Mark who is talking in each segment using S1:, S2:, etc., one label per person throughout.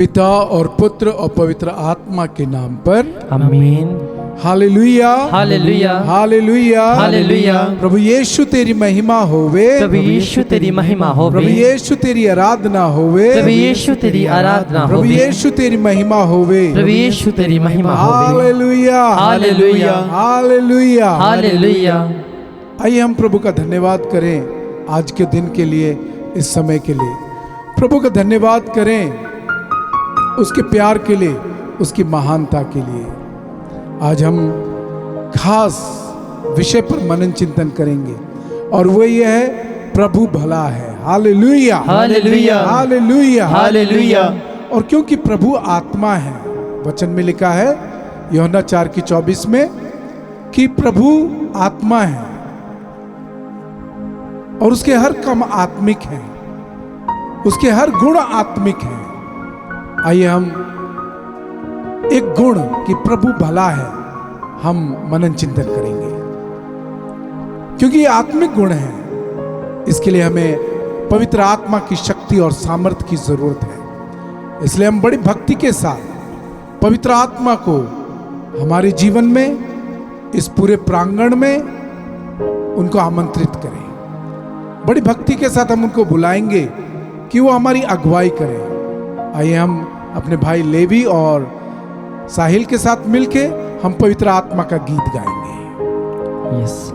S1: पिता और पुत्र और पवित्र आत्मा के नाम पर
S2: आमीन।
S1: Hallelujah
S2: hallelujah
S1: hallelujah
S2: hallelujah.
S1: प्रभु यीशु तेरी महिमा होवे,
S2: प्रभु यीशु तेरी महिमा होवे,
S1: प्रभु यीशु तेरी आराधना होवे,
S2: प्रभु यीशु तेरी आराधना
S1: प्रभु
S2: होवे,
S1: यीशु तेरी महिमा होवे,
S2: प्रभु यीशु तेरी महिमा होवे।
S1: Hallelujah
S2: hallelujah
S1: hallelujah.
S2: हालेलुया।
S1: आइए हम प्रभु का धन्यवाद करें आज के दिन के लिए, इस समय के लिए। प्रभु का धन्यवाद करें उसके प्यार के लिए, उसकी महानता के लिए। आज हम खास विषय पर मनन चिंतन करेंगे और वो ये है, प्रभु भला है। Hallelujah
S2: hallelujah
S1: hallelujah
S2: hallelujah.
S1: और क्योंकि प्रभु आत्मा है, वचन में लिखा है यूहन्ना 4:24 में कि प्रभु आत्मा है और उसके हर काम आत्मिक हैं, उसके हर गुण आत्मिक हैं। आइए हम एक गुण कि प्रभु भला है हम मनन चिंतन करेंगे, क्योंकि ये आत्मिक गुण है। इसके लिए हमें पवित्र आत्मा की शक्ति और सामर्थ्य की जरूरत है। इसलिए हम बड़ी भक्ति के साथ पवित्र आत्मा को हमारे जीवन में, इस पूरे प्रांगण में उनको आमंत्रित करें। बड़ी भक्ति के साथ हम उनको बुलाएंगे कि वो हमारी अगुवाई करें। आइए हम अपने भाई लेवी और साहिल के साथ मिलके हम पवित्र आत्मा का गीत गाएंगे।
S2: यस।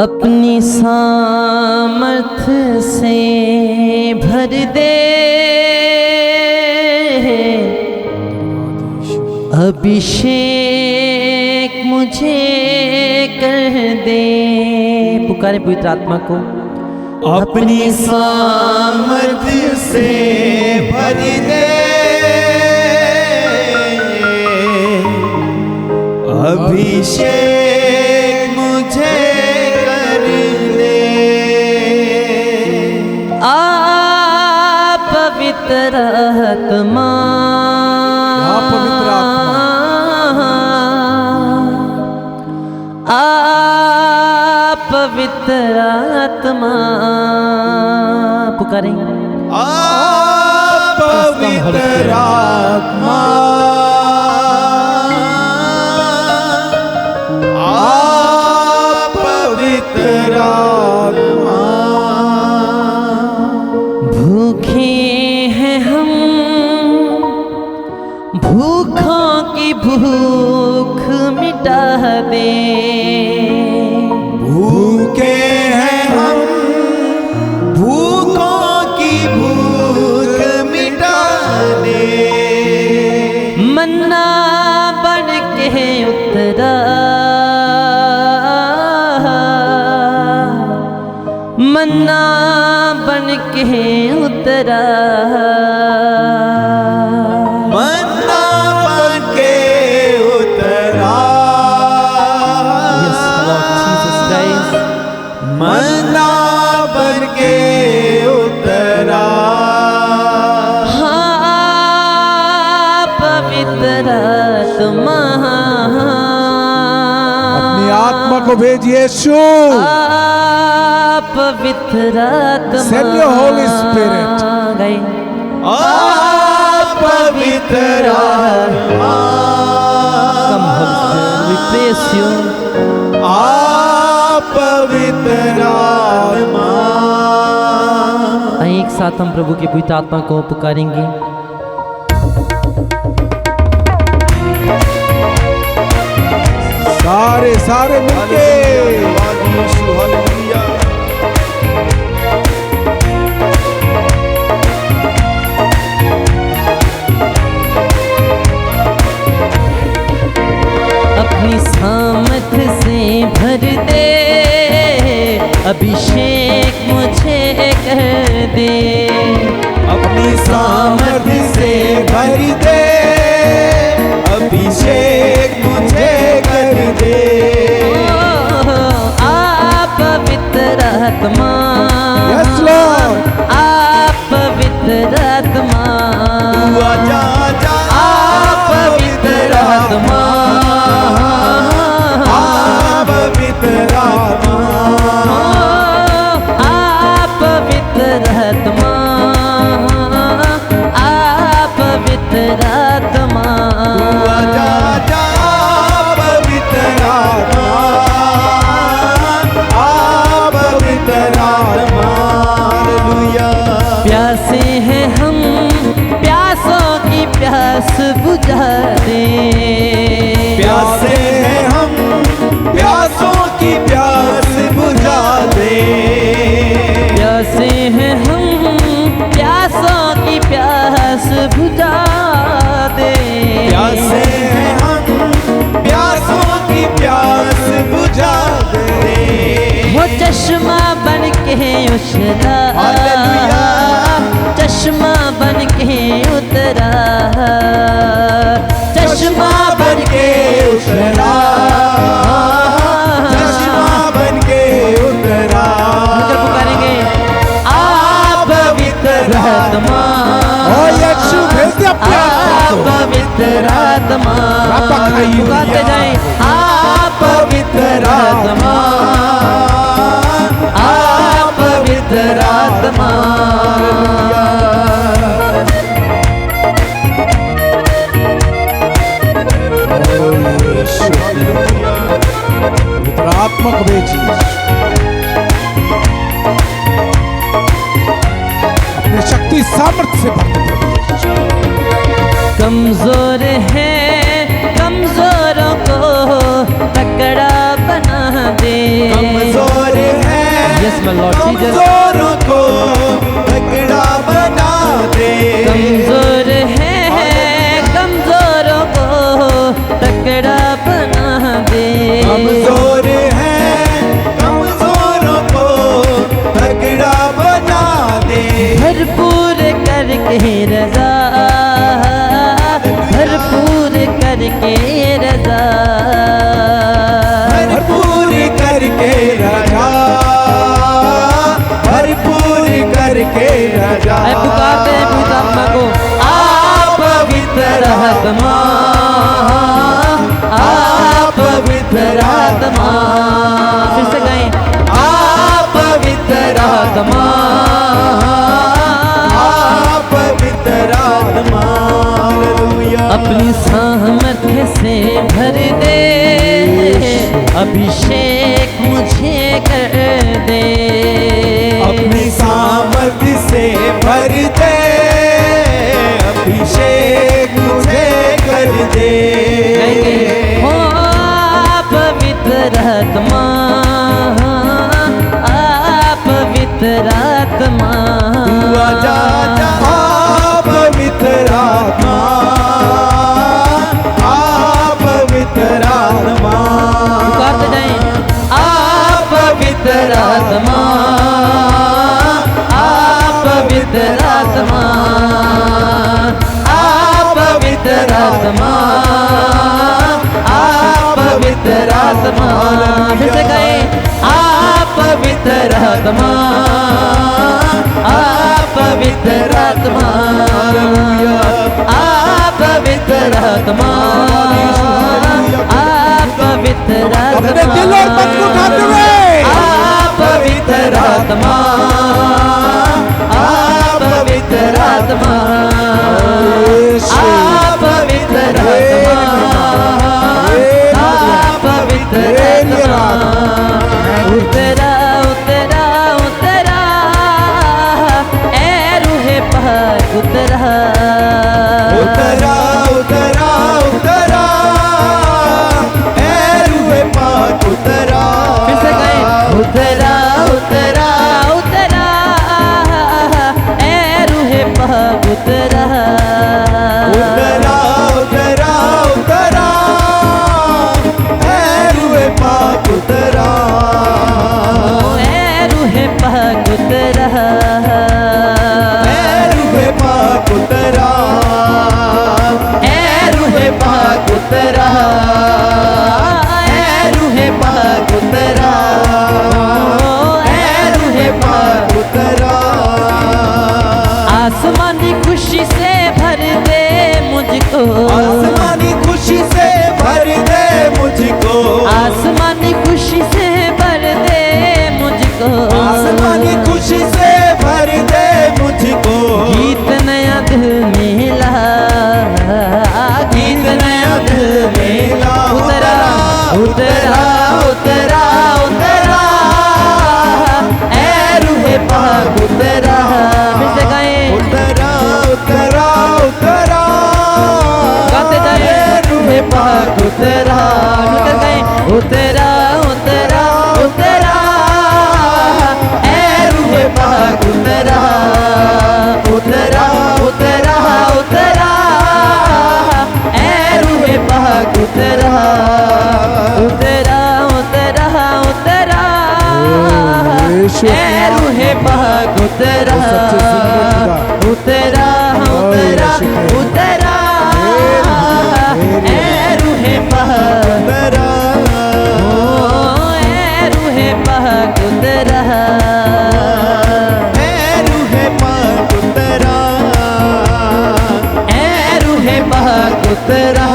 S2: अपनी सामर्थ से भर दे, अभिषेक मुझे कर दे। पुकारे पवित्र आत्मा को।
S3: अपनी सामर्थ से भर दे, अभिषेक मुझे कर दे।
S2: पवित्र आत्मा,
S1: पवित्र
S2: पवित्र आत्मा। पुकारें
S3: पवित्र आत्मा, पवित्र आत्मा।
S2: भूखे हैं हम, भूखों की भूख मिटा दे।
S3: भूखे हैं हम, भूखों की भूख मिटा दे।
S2: मन्ना बन के उतरा, मन्ना बन के उतरा।
S3: मन्ना बन के उतरा।
S2: Yes, Lord Jesus Christ.
S3: मन्ना बन के उतरा।
S2: हाँ, पवित्र आत्मा,
S1: अपनी आत्मा को भेज यीशु।
S2: पवित्र आत्मा।
S1: Send your Holy Spirit.
S2: गए
S3: पवित्र आत्मा।
S2: Come Holy Spirit, we praise you.
S3: पवित्र आत्मा।
S2: एक साथ हम प्रभु के पवित्र आत्मा को पुकारेंगे।
S1: सारे मिलके
S2: अपनी सामर्थ से भर दे, अभिषेक मुझे कर दे,
S3: अपनी सामर्थ्य से भर दे, अभिषेक मुझे कर दे।
S2: आप पवित्र आत्मा,
S1: Yes, Lord.
S2: आप पवित्र आत्मा,
S3: तू आजा आजा
S2: आप पवित्र आत्मा,
S3: आप पवित्र आत्मा,
S2: आप पवित्र आत्मा, आप पवित्र आत्मा,
S3: तू आजा आजा पवित्र आत्मा, आप पवित्र आत्मा। हालेलुया।
S2: प्यासे हैं हम, प्यासों की प्यास बुझा दे,
S3: प्यासे हैं हम, प्यासों की प्यास बुझा दे।
S2: प्यासे हैं हम, प्यासों की प्यास बुझा दे,
S3: प्यासे हैं हम, प्यासों की प्यास बुझा दे।
S2: वो चश्मा बन के उछला,
S3: हालेलुया।
S2: चश्मा बन के उतरा, चश्मा बन के उतरा,
S3: चश्मा बन के उतरा।
S2: मिलकर पुकारेंगे, आप पवित्र आत्मा,
S1: ओ यीशु भेज दे अपने
S2: आप
S1: आत्मा को।
S2: पवित्र आत्मा,
S1: पापा खाइए।
S2: पुकारते जाएं, आप पवित्र आत्मा, आप पवित्र आत्मा।
S1: पवित्र आत्मा को भेजिए, अपने शक्ति सामर्थ्य से भर दे प्रभु।
S2: कमजोर है, कमजोरों को तकड़ा बना दे,
S3: कमजोर है,
S2: Yes, my Lord Jesus.
S3: कमजोरों को तगड़ा बना दे।
S2: कमजोर है, कमजोरों को तकड़ा बना दे,
S3: कमजोर है, कमजोरों को तगड़ा बना दे।
S2: भरपूर करके रजा, भरपूर करके रजा,
S3: भरपूर करके राजा, भरपूर करके राजा।
S2: ऐ पुकारते हैं पवित्र आत्मा को, आप पवित्र आत्मा, आप पवित्र आत्मा। फिर से गाएं, आप पवित्र आत्मा,
S3: आप पवित्र आत्मा। हालेलुया।
S2: अपनी सामर्थ्य से भर दे, अभिषेक मुझे कर दे,
S3: अपनी सामर्थ्य से भर दे, अभिषेक मुझे कर दे।
S2: हो आप पवित्र आत्मा, आप पवित्र आत्मा,
S3: तू आजा आजा पवित्र आत्मा, आप पवित्र आत्मा।
S2: पुकारते जाएं, आप पवित्र आत्मा, आप पवित्र आत्मा, आप पवित्र आत्मा, आप पवित्र आत्मा। फिर से कहें, आप पवित्र आत्मा, आप पवित्र आत्मा, आप पवित्र आत्मा, आप पवित्र
S1: अपने दिल और मन को उठाते हुए
S2: आप पवित्र आत्मा, आप पवित्र आत्मा, आप पवित्र आत्मा, आप पवित्र आत्मा, उतरा उतरा उतरा उतरा
S1: यीशु
S2: ए रूहे पाक उतरा उतरा उतरा उतरा ए रूहे पाक
S3: उतरा
S2: ओ ए रूहे पाक उतरा
S3: ए रूहे पाक उतरा
S2: ए रूहे पाक उतरा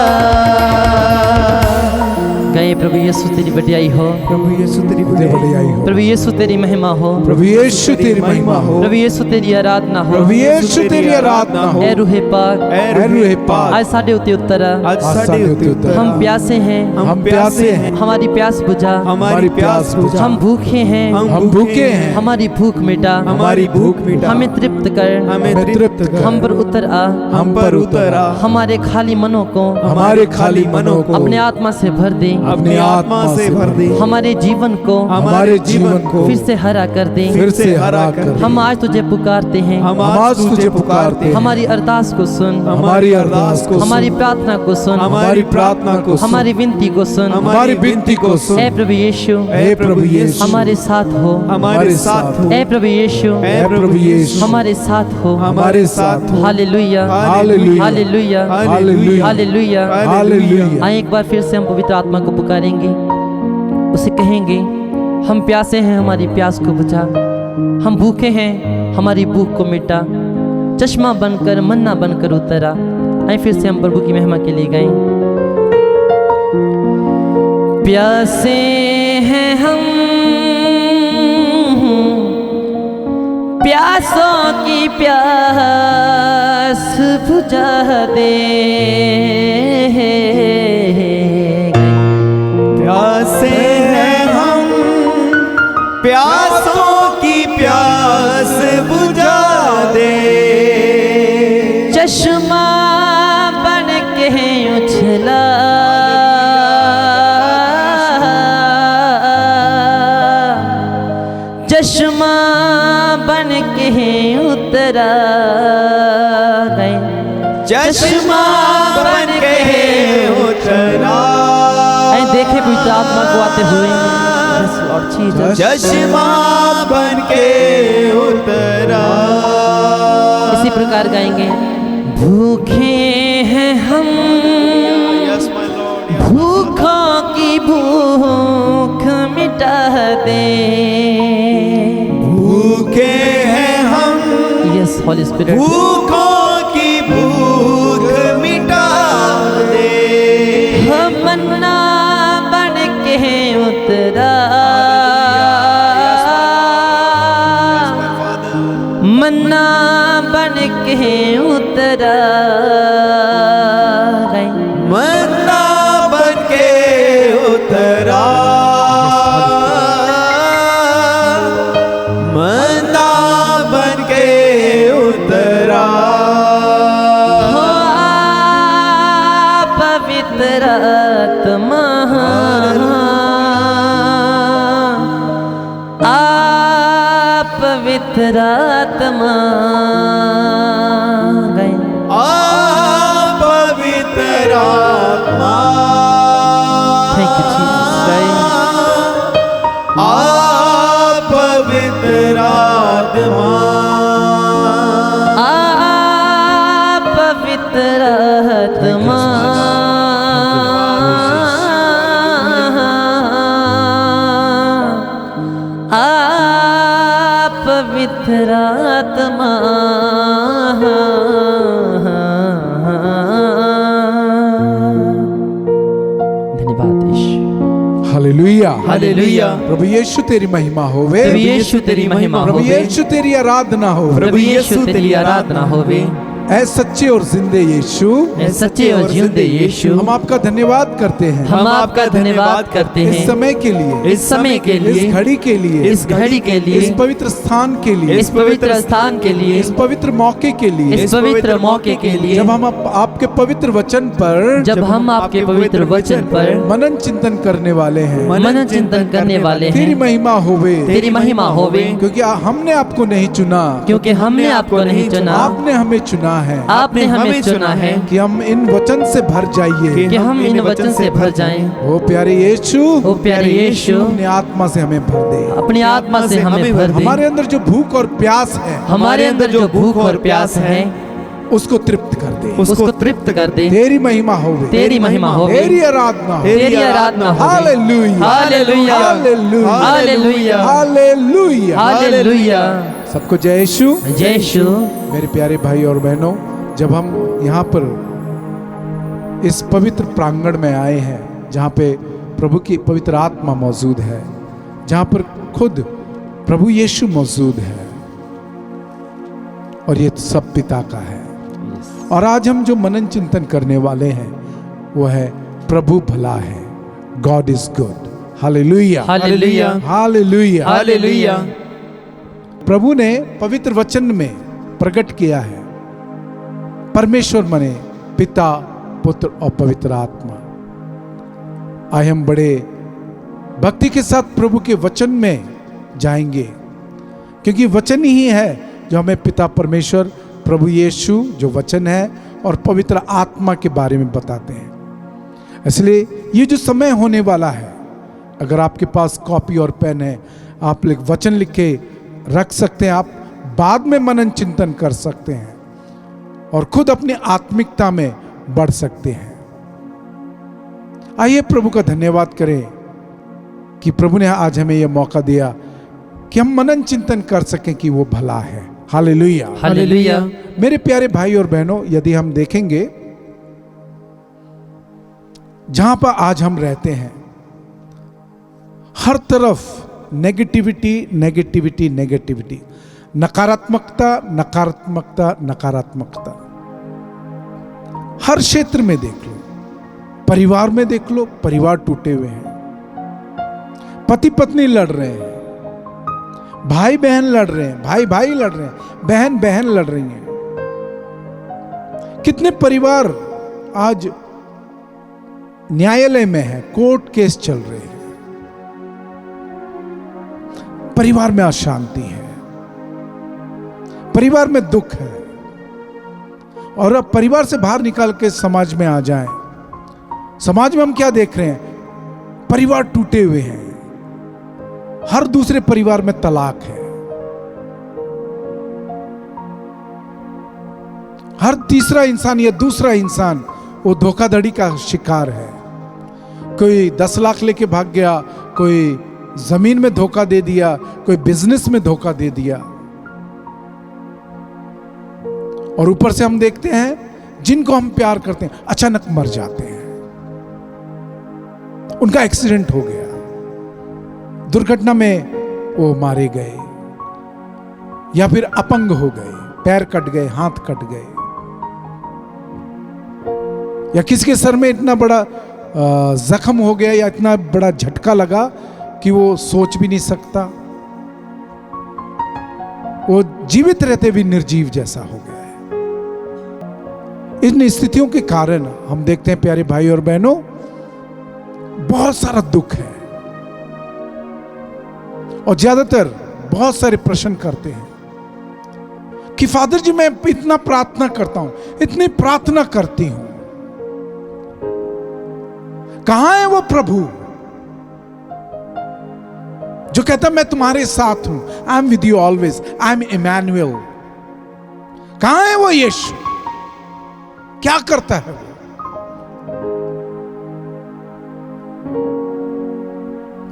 S2: गए प्रभु यीशु तेरी बड़ाई हो
S3: प्रभु यीशु तेरी
S1: बड़ाई हो,
S2: प्रभु यीशु तेरी महिमा हो
S1: प्रभु यीशु तेरी महिमा हो,
S2: प्रभु यीशु तेरी आराधना हो
S1: प्रभु यीशु तेरी आराधना हो।
S2: ए रूहे पाक
S3: ए
S1: रूहे पाक
S2: आज साढ़े उते उत्तरा
S3: आज साढ़े उत्तर
S2: हम प्यासे हैं
S1: हम प्यासे हैं,
S2: हमारी प्यास बुझा
S3: हमारी प्यास बुझा
S2: हम भूखे हैं
S1: हम भूखे हैं,
S2: हमारी भूख मिटा
S3: हमारी भूख मिटा
S2: हमें तृप्त कर
S3: हमें
S1: तृप्त कर,
S2: हम पर उतर आ
S3: हम पर उतरा
S2: हमारे खाली मनों को
S3: हमारे खाली मनों को
S2: अपने आत्मा से भर दे
S3: अपनी आत्मा से भर दे
S2: हमारे जीवन को
S3: हमारे जीवन को
S2: फिर से हरा कर दे
S1: फिर से हरा कर।
S2: हम आज तुझे पुकारते हैं
S3: हम आज तुझे पुकारते हैं
S2: हमारी अरदास को सुन
S3: हमारी अरदास को
S2: हमारी प्रार्थना को सुन
S3: हमारी प्रार्थना को
S2: हमारी विनती को सुन
S1: हमारी विनती को सुन।
S2: ए प्रभु यीशु
S3: हे प्रभु यीशु
S2: हमारे साथ हो
S3: हमारे साथ हो
S2: ए प्रभु यीशु
S3: हे प्रभु यीशु
S2: हमारे साथ हो
S3: हमारे साथ हो
S2: hallelujah
S1: hallelujah
S2: hallelujah
S1: hallelujah
S2: hallelujah
S1: hallelujah.
S2: आए एक बार फिर से हम पवित्र आत्मा को पुकारेंगे उसे कहेंगे हम प्यासे हैं हमारी प्यास को बुझा हम भूखे हैं हमारी भूख को मिटा चश्मा बनकर मन्ना बनकर उतरा आए फिर से हम प्रभु की महिमा के लिए गए प्यासे हैं हम प्यासों की प्यास बुझा दे
S3: प्यासे हैं हम प्यासों की प्यास बुझा दे
S2: चश्मा बन के उछला चश्मा बन के उतरा गए
S3: चश्मा बन के उतरा
S2: देखे पवित्र आत्मा को आते हुए Yes, Lord Jesus.
S3: चश्मा बन के उतरा
S2: इसी प्रकार गाएंगे भूखे हैं हम
S3: Yes, my Lord.
S2: भूखों की भूख मिटा दे
S3: भूखे हैं हम
S2: यस हॉली स्पिरिट
S3: भूखों की भूख मिटा दे
S2: हम मन्ना बन के उतरा मन्ना बन के उतरा
S3: मन्ना बन के उतरा मन्ना बन के उतरा
S2: हो पवित्र आत्मा पवित्र आत्मा
S3: पवित्र आत्मा
S2: थैंक यू जीसस
S3: पवित्र आत्मा
S2: पवित्र आत्मा पवित्र आत्मा धन्यवाद यीशु
S1: हालेलुया
S3: हालेलुया
S1: प्रभु यीशु तेरी महिमा होवे
S2: प्रभु यीशु तेरी महिमा
S1: प्रभु
S2: होवे
S1: यीशु तेरी आराधना हो
S2: प्रभु यीशु तेरी आराधना होवे
S1: ऐ सच्चे और जिंदे यीशु
S2: ऐ सच्चे और जिंदे यीशु
S1: हम आपका धन्यवाद करते हैं
S2: हम आपका धन्यवाद करते
S1: इस
S2: हैं
S1: समय के लिए
S2: इस समय के लिए
S1: इस घड़ी के लिए
S2: इस घड़ी के लिए
S1: इस पवित्र स्थान के लिए
S2: इस पवित्र स्थान के लिए
S1: इस पवित्र मौके के लिए
S2: इस पवित्र मौके के लिए
S1: जब हम आपके पवित्र वचन पर
S2: जब हम आपके पवित्र वचन पर
S1: मनन चिंतन करने वाले हैं
S2: मनन चिंतन करने वाले
S1: तेरी
S2: हैं
S1: महिमा होवे
S2: तेरी महिमा होवे
S1: क्योंकि हमने आपको नहीं चुना
S2: क्योंकि हमने आपको नहीं चुना
S1: आपने हमें चुना चुना है
S2: आपने हमें चुना है
S1: कि हम इन वचन से भर जाइए,
S2: कि हम इन वचन से भर जाएं।
S1: ओ प्यारे यीशु,
S2: ओ प्यारे यीशु,
S1: अपनी आत्मा से हमें भर दे।
S2: अपनी आत्मा से हमें भर दे।
S1: हमारे अंदर जो भूख और प्यास है,
S2: हमारे अंदर जो भूख और प्यास है,
S1: उसको तृप्त कर दे,
S2: उसको तृप्त कर दे।
S1: तेरी महिमा होवे,
S2: तेरी महिमा होवे,
S1: तेरी आराधना,
S2: तेरी आराधना होवे।
S1: Hallelujah,
S2: hallelujah,
S1: hallelujah,
S2: hallelujah,
S1: hallelujah,
S2: hallelujah.
S1: सबको जय यीशु।
S2: जय यीशु।
S1: मेरे प्यारे भाई और बहनों, जब हम यहाँ पर इस पवित्र प्रांगण में आए हैं, जहाँ पे प्रभु की पवित्र आत्मा मौजूद है, जहाँ पर खुद प्रभु यीशु मौजूद है, और ये सब पिता का है। और आज हम जो मनन चिंतन करने वाले हैं वो है प्रभु भला है, God is good. Hallelujah,
S2: hallelujah,
S1: hallelujah,
S2: hallelujah.
S1: प्रभु ने पवित्र वचन में प्रकट किया है परमेश्वर मने पिता, पुत्र और पवित्र आत्मा। आए हम बड़े भक्ति के साथ प्रभु के वचन में जाएंगे, क्योंकि वचन ही है जो हमें पिता परमेश्वर, प्रभु यीशु जो वचन है, और पवित्र आत्मा के बारे में बताते हैं। इसलिए ये जो समय होने वाला है, अगर आपके पास कॉपी और पेन है, आप वचन लिख के रख सकते हैं। आप बाद में मनन चिंतन कर सकते हैं और खुद अपनी आत्मिकता में बढ़ सकते हैं। आइए प्रभु का धन्यवाद करें कि प्रभु ने आज हमें यह मौका दिया कि हम मनन चिंतन कर सकें कि वो भला है। Hallelujah,
S2: hallelujah.
S1: मेरे प्यारे भाई और बहनों, यदि हम देखेंगे जहां पर आज हम रहते हैं, हर तरफ नेगेटिविटी, नेगेटिविटी, नेगेटिविटी, नकारात्मकता, नकारात्मकता, नकारात्मकता। हर क्षेत्र में देख लो, परिवार में देख लो, परिवार टूटे हुए हैं, पति पत्नी लड़ रहे हैं, भाई बहन लड़ रहे हैं, भाई भाई लड़ रहे हैं, बहन बहन लड़ रही हैं। कितने परिवार आज न्यायालय में है, कोर्ट केस चल रहे हैं, परिवार में अशांति है, परिवार में दुख है। और अब परिवार से बाहर निकाल के समाज में आ जाएं, समाज में हम क्या देख रहे हैं? परिवार टूटे हुए हैं, हर दूसरे परिवार में तलाक है, हर तीसरा इंसान या दूसरा इंसान वो धोखाधड़ी का शिकार है। कोई 10 लाख लेके भाग गया, कोई जमीन में धोखा दे दिया, कोई बिजनेस में धोखा दे दिया। और ऊपर से हम देखते हैं जिनको हम प्यार करते हैं अचानक मर जाते हैं, उनका एक्सीडेंट हो गया, दुर्घटना में वो मारे गए, या फिर अपंग हो गए, पैर कट गए, हाथ कट गए, या किसी के सर में इतना बड़ा जख्म हो गया या इतना बड़ा झटका लगा कि वो सोच भी नहीं सकता, वो जीवित रहते भी निर्जीव जैसा हो गया है। इन स्थितियों के कारण हम देखते हैं प्यारे भाई और बहनों, बहुत सारा दुख है, और ज्यादातर बहुत सारे प्रश्न करते हैं कि फादर जी मैं इतना प्रार्थना करता हूं, इतनी प्रार्थना करती हूं, कहां है वो प्रभु जो कहता मैं तुम्हारे साथ हूं, I am with you always, I am Emmanuel. कहां है वो यीशु? क्या करता है वो?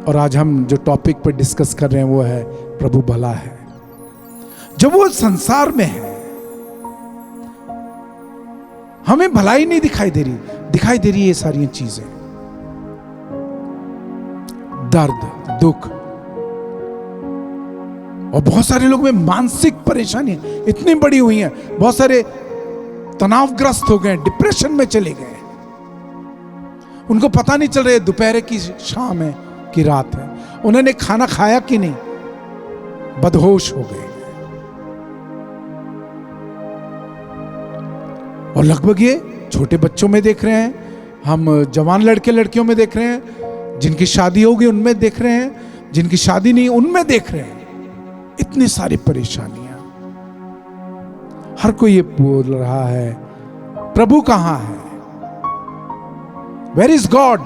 S1: और आज हम जो टॉपिक पर डिस्कस कर रहे हैं वो है प्रभु भला है। जब वो संसार में है, हमें भलाई नहीं दिखाई दे रही, दिखाई दे रही है ये सारी चीजें, दर्द, दुख, और बहुत सारे लोग में मानसिक परेशानी इतनी बड़ी हुई है, बहुत सारे तनावग्रस्त हो गए, डिप्रेशन में चले गए, उनको पता नहीं चल रहा है दोपहर की शाम है कि रात है, उन्होंने खाना खाया कि नहीं, बदहोश हो गए। और लगभग ये छोटे बच्चों में देख रहे हैं, हम जवान लड़के लड़कियों में देख रहे हैं, जिनकी शादी होगी उनमें देख रहे हैं, जिनकी शादी नहीं उनमें देख रहे हैं, इतनी सारी परेशानियां। हर कोई ये बोल रहा है, प्रभु कहां है? Where is God?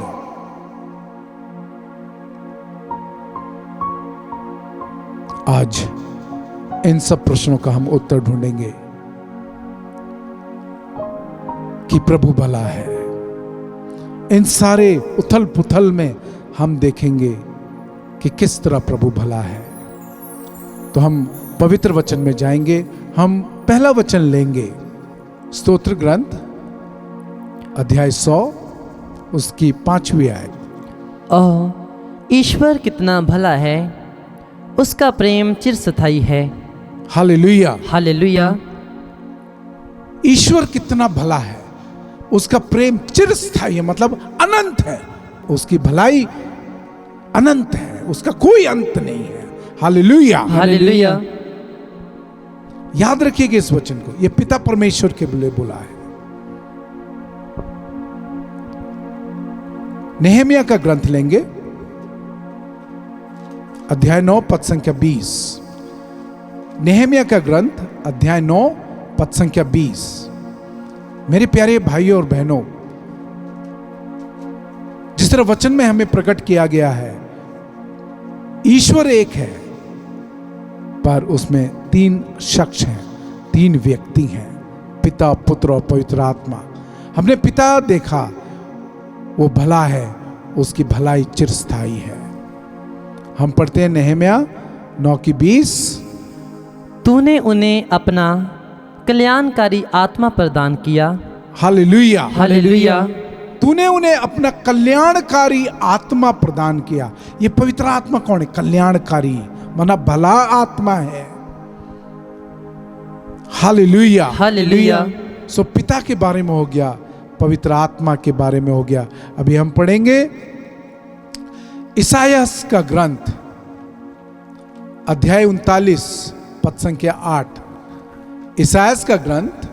S1: आज इन सब प्रश्नों का हम उत्तर ढूंढेंगे कि प्रभु भला है। इन सारे उथल पुथल में हम देखेंगे कि किस तरह प्रभु भला है। तो हम पवित्र वचन में जाएंगे। हम पहला वचन लेंगे, स्तोत्र ग्रंथ अध्याय 100 उसकी 5वीं आयत।
S2: ओह ईश्वर कितना भला है, उसका प्रेम चिरस्थायी है।
S1: हालेलुया।
S2: हालेलुया।
S1: ईश्वर कितना भला है, उसका प्रेम चिरस्थायी है, मतलब अनंत है। उसकी भलाई अनंत है, उसका कोई अंत नहीं है। हालेलुया।
S2: हालेलुया।
S1: याद रखिएगा इस वचन को, यह पिता परमेश्वर के लिए बोला है। नेहमिया का ग्रंथ लेंगे, अध्याय 9 पद संख्या 20। नेहमिया का ग्रंथ अध्याय 9 पद संख्या 20। मेरे प्यारे भाइयों और बहनों, जिस तरह वचन में हमें प्रकट किया गया है, ईश्वर एक है, पर उसमें 3 शख्स हैं, 3 व्यक्ति हैं, पिता, पुत्र और पवित्र आत्मा। हमने पिता देखा, वो भला है, उसकी भलाई चिरस्थायी है। हम पढ़ते हैं नेहमिया 9:20।
S2: तूने उन्हें अपना कल्याणकारी आत्मा प्रदान किया।
S1: हालेलुया।
S2: हालेलुया।
S1: तूने उन्हें अपना कल्याणकारी आत्मा प्रदान किया। ये पवित्र आत्मा कौन है? कल्याणकारी, माना भला आत्मा है। हालेलुया।
S2: हालेलुया।
S1: सो पिता के बारे में हो गया, पवित्र आत्मा के बारे में हो गया। अभी हम पढ़ेंगे इसायास का ग्रंथ अध्याय 39 पद संख्या 8। इसायास का ग्रंथ,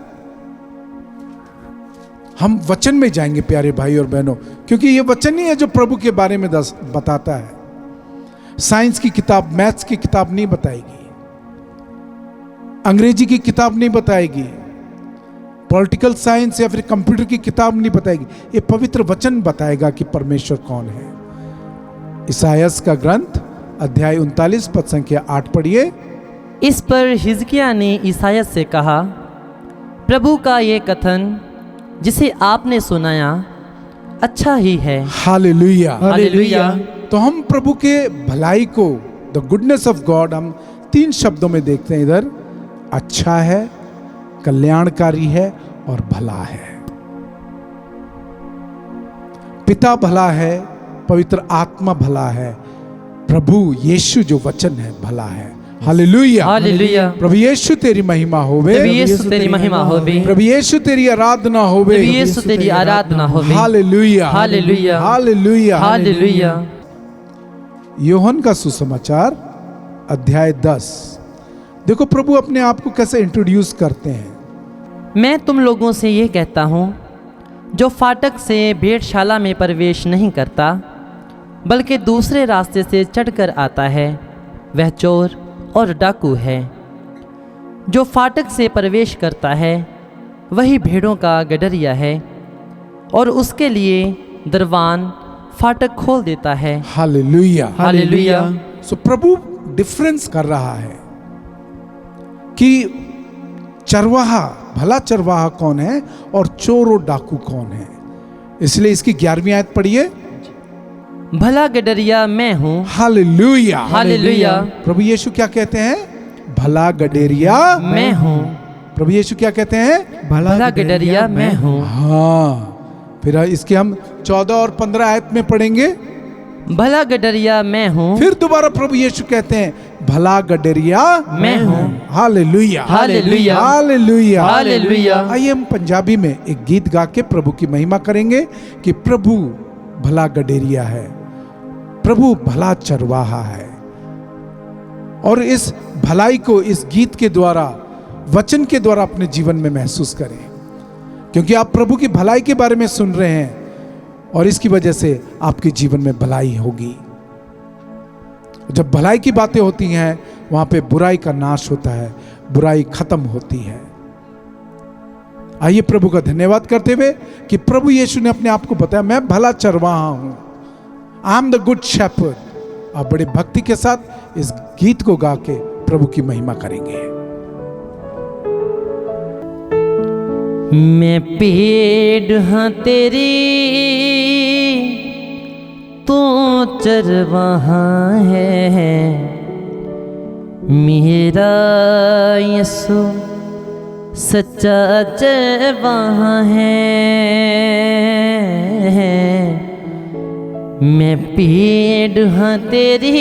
S1: हम वचन में जाएंगे प्यारे भाई और बहनों, क्योंकि ये वचन ही है जो प्रभु के बारे में बताता है। साइंस की किताब, मैथ्स की किताब नहीं बताएगी, अंग्रेजी की किताब नहीं बताएगी, पॉलिटिकल साइंस या फिर कंप्यूटर की किताब नहीं बताएगी। ये पवित्र वचन बताएगा कि परमेश्वर कौन है। इसायास का ग्रंथ अध्याय 39 पद संख्या 8 पढ़िए।
S2: इस पर हिजकिय्याह ने इसायास से कहा, प्रभु का ये कथन जिसे आपने सुनाया अच्छा ही है।
S1: हालेलुया।
S2: हालेलुया।
S1: तो हम प्रभु के भलाई को, द गुडनेस ऑफ गॉड, हम 3 शब्दों में देखते हैं इधर। अच्छा है, कल्याणकारी है और भला है। पिता भला है, पवित्र आत्मा भला है, प्रभु यीशु जो वचन है भला है। हालेलुया।
S2: हालेलुया।
S1: प्रभु यीशु तेरी महिमा होवे।
S2: प्रभु यीशु तेरी महिमा होवे।
S1: प्रभु यीशु तेरी आराधना होवे।
S2: प्रभु यीशु तेरी आराधना होवे।
S1: हालेलुया।
S2: हालेलुया।
S1: हालेलुया।
S2: हालेलुया।
S1: यूहन्ना का सुसमाचार अध्याय 10। देखो प्रभु अपने आप को कैसे इंट्रोड्यूस करते हैं।
S2: मैं तुम लोगों से ये कहता हूँ, जो फाटक से भेड़शाला में प्रवेश नहीं करता बल्कि दूसरे रास्ते से चढ़कर आता है, वह चोर और डाकू है। जो फाटक से प्रवेश करता है वही भेड़ों का गडरिया है, और उसके लिए दरवान फाटक खोल देता है।
S1: हालेलुया।
S2: हालेलुया।
S1: सो प्रभु डिफरेंस कर रहा है कि चरवाहा, भला चरवाहा कौन है और चोर और डाकू कौन है। इसलिए इसकी 11वीं आयत पढ़िए।
S2: भला गडरिया मैं हूँ।
S1: हालेलुया।
S2: हालेलुया।
S1: प्रभु यीशु क्या कहते हैं? भला गडेरिया
S2: मैं हूँ।
S1: प्रभु यीशु क्या कहते हैं?
S2: भला गडरिया मैं हूँ।
S1: हाँ, फिर इसके हम 14 और 15 आयत में पढ़ेंगे।
S2: भला गडरिया मैं हूँ।
S1: फिर दोबारा प्रभु यीशु कहते हैं भला गडरिया
S2: मैं हूँ।
S1: हालेलुया।
S2: हालेलुया।
S1: हालेलुया।
S2: हालेलुया।
S1: आइए हम पंजाबी में एक गीत गा के प्रभु की महिमा करेंगे कि प्रभु भला गडेरिया है, प्रभु भला चरवाहा है। और इस भलाई को इस गीत के द्वारा, वचन के द्वारा अपने जीवन में महसूस करें, क्योंकि आप प्रभु की भलाई के बारे में सुन रहे हैं और इसकी वजह से आपके जीवन में भलाई होगी। जब भलाई की बातें होती हैं वहां पे बुराई का नाश होता है, बुराई खत्म होती है। आइए प्रभु का धन्यवाद करते हुए कि प्रभु यीशु ने अपने आप को बताया, मैं भला चरवाहा हूं, I am the good shepherd. आप बड़े भक्ति के साथ इस गीत को गा के प्रभु की महिमा करेंगे।
S2: मैं पेड़ हाँ तेरी, तू चरवाहा है, मेरा यीशु सच्चा चरवाहा है। मैं पेड़ हाँ तेरी,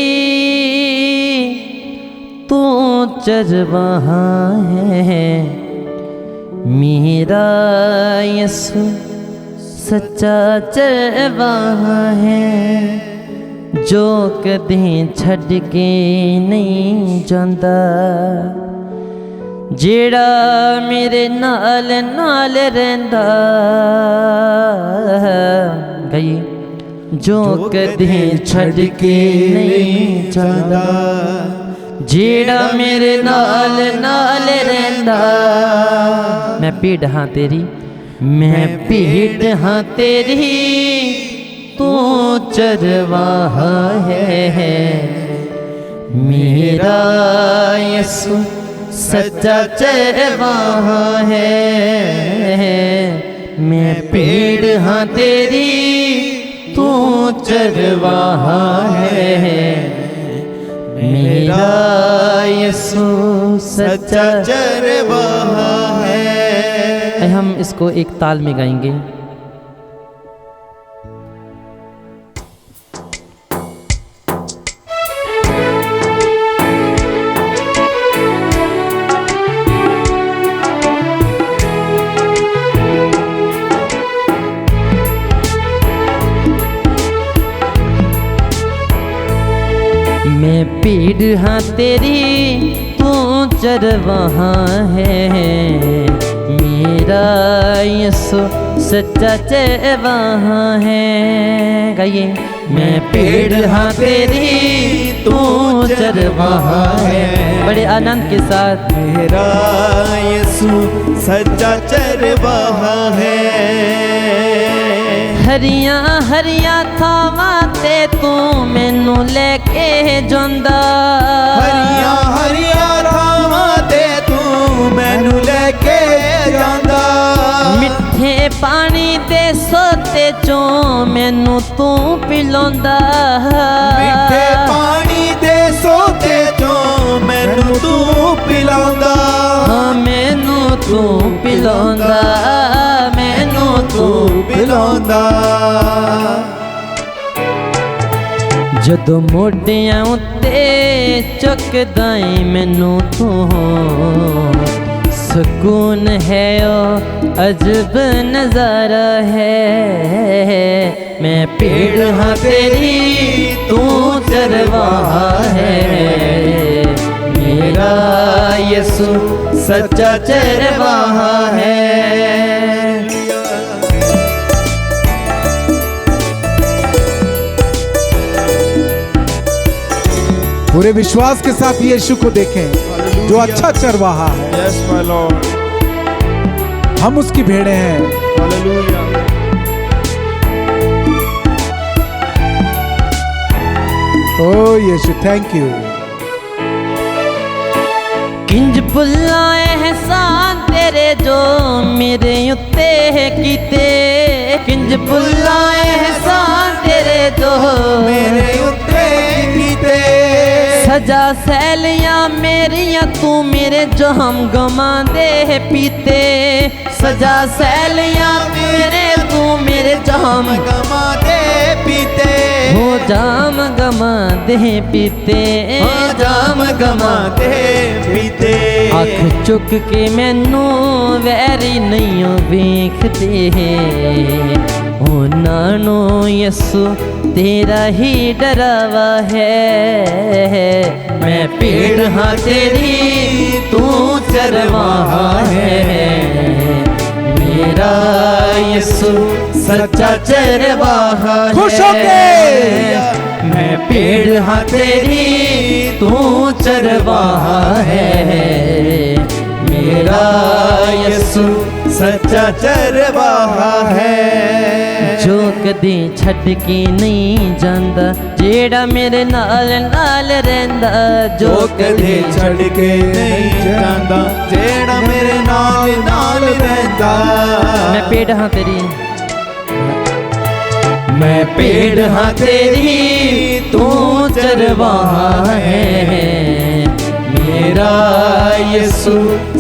S2: तू चरवाहा है, मेरा यीशु सच्चा चरवाहा है। जो कदें छड़ के नहीं जांदा, जेड़ा मेरे नाल नाल रहिंदा। गाइए, जो कदें छड़ के नहीं जांदा, जेड़ा मेरे नाल नाल रहिंदा। मैं पीड़ हाँ तेरी, मैं पीड़ हाँ तेरी, तू चरवाहा है, मेरा यीशु सच्चा चरवाहा है। मैं पेड़ हाँ तेरी, तू चरवाहा है, मेरा यीशु सच्चा
S3: चरवाहा है।
S2: हम इसको एक ताल में गाएंगे। मैं पीड़ हाँ तेरी, तू चरवाहा है, मेरा यीशु सच्चा चरवाहा है। गाइए, मैं पेड़ हाँ तेरी, तू चरवाहा है, बड़े आनंद के साथ।
S3: मेरा यीशु सच्चा चरवाहा है।
S2: हरिया हरिया थावां ते तू मैनू लेके जांदा,
S3: हरिया हरिया थावां ते तू मैनू लेके जांदा।
S2: मिठे पानी दे सोते चों मैनू तू पिलांदा,
S3: मिठे पानी दे सोते चों मैनू तू पिलांदा।
S2: हाँ मैनू तू पिलांदा, मैनू तू
S3: पिलांदा।
S2: जदों मोढियां उत्ते चुकदा ऐ मैनू तू, सुकून है ओ अजब नज़ारा है। मैं पेड़ हाँ तेरी, तू चरवाहा है, मेरा यीशु सच्चा चरवाहा है।
S1: पूरे विश्वास के साथ यीशु को देखें जो अच्छा चरवाहा है।
S3: यस माय लॉर्ड,
S1: हम उसकी भेड़ें हैं।
S3: हालेलुया।
S1: ओ यीशु, थैंक यू।
S2: किंज भुल्ला एहसान तेरे जो मेरे उत्ते कीते, किंज भुल्ला एहसान तेरे जो
S3: मेरे उत्ते कीते।
S2: सजा सैलियां मेरियां तू मेरे जो हम गमा दे पीते, सजा सैलियां मेरे तू मेरे जो हम
S3: गमा दे पीते।
S2: हो जाम गमा दे पीते,
S3: हो जाम गमा दे पीते।
S2: अख चुक के मैनू वैरी नहीं वेखते, उन्हां नू यीशु तेरा ही डरावा है। मैं पेड़ हाँ तेरी, तू चरवाहा है, मेरा यीशु सच्चा चरवाहा है।
S1: खुश होके
S2: मैं पेड़ हाँ तेरी, तू चरवाहा है, मेरा यीशु
S3: सच्चा चरवाहा है।
S2: जो कदी छड़ के नहीं जांदा, जेड़ा मेरे नाल नाल रहंदा।
S3: जो कदे छड़ के नहीं जांदा, जेड़ा मेरे नाल नाल रहंदा।
S2: मैं पेड़ हाँ तेरी,
S3: मैं पेड़ हाँ तेरी, तू चरवाहा है। मेरा यीशु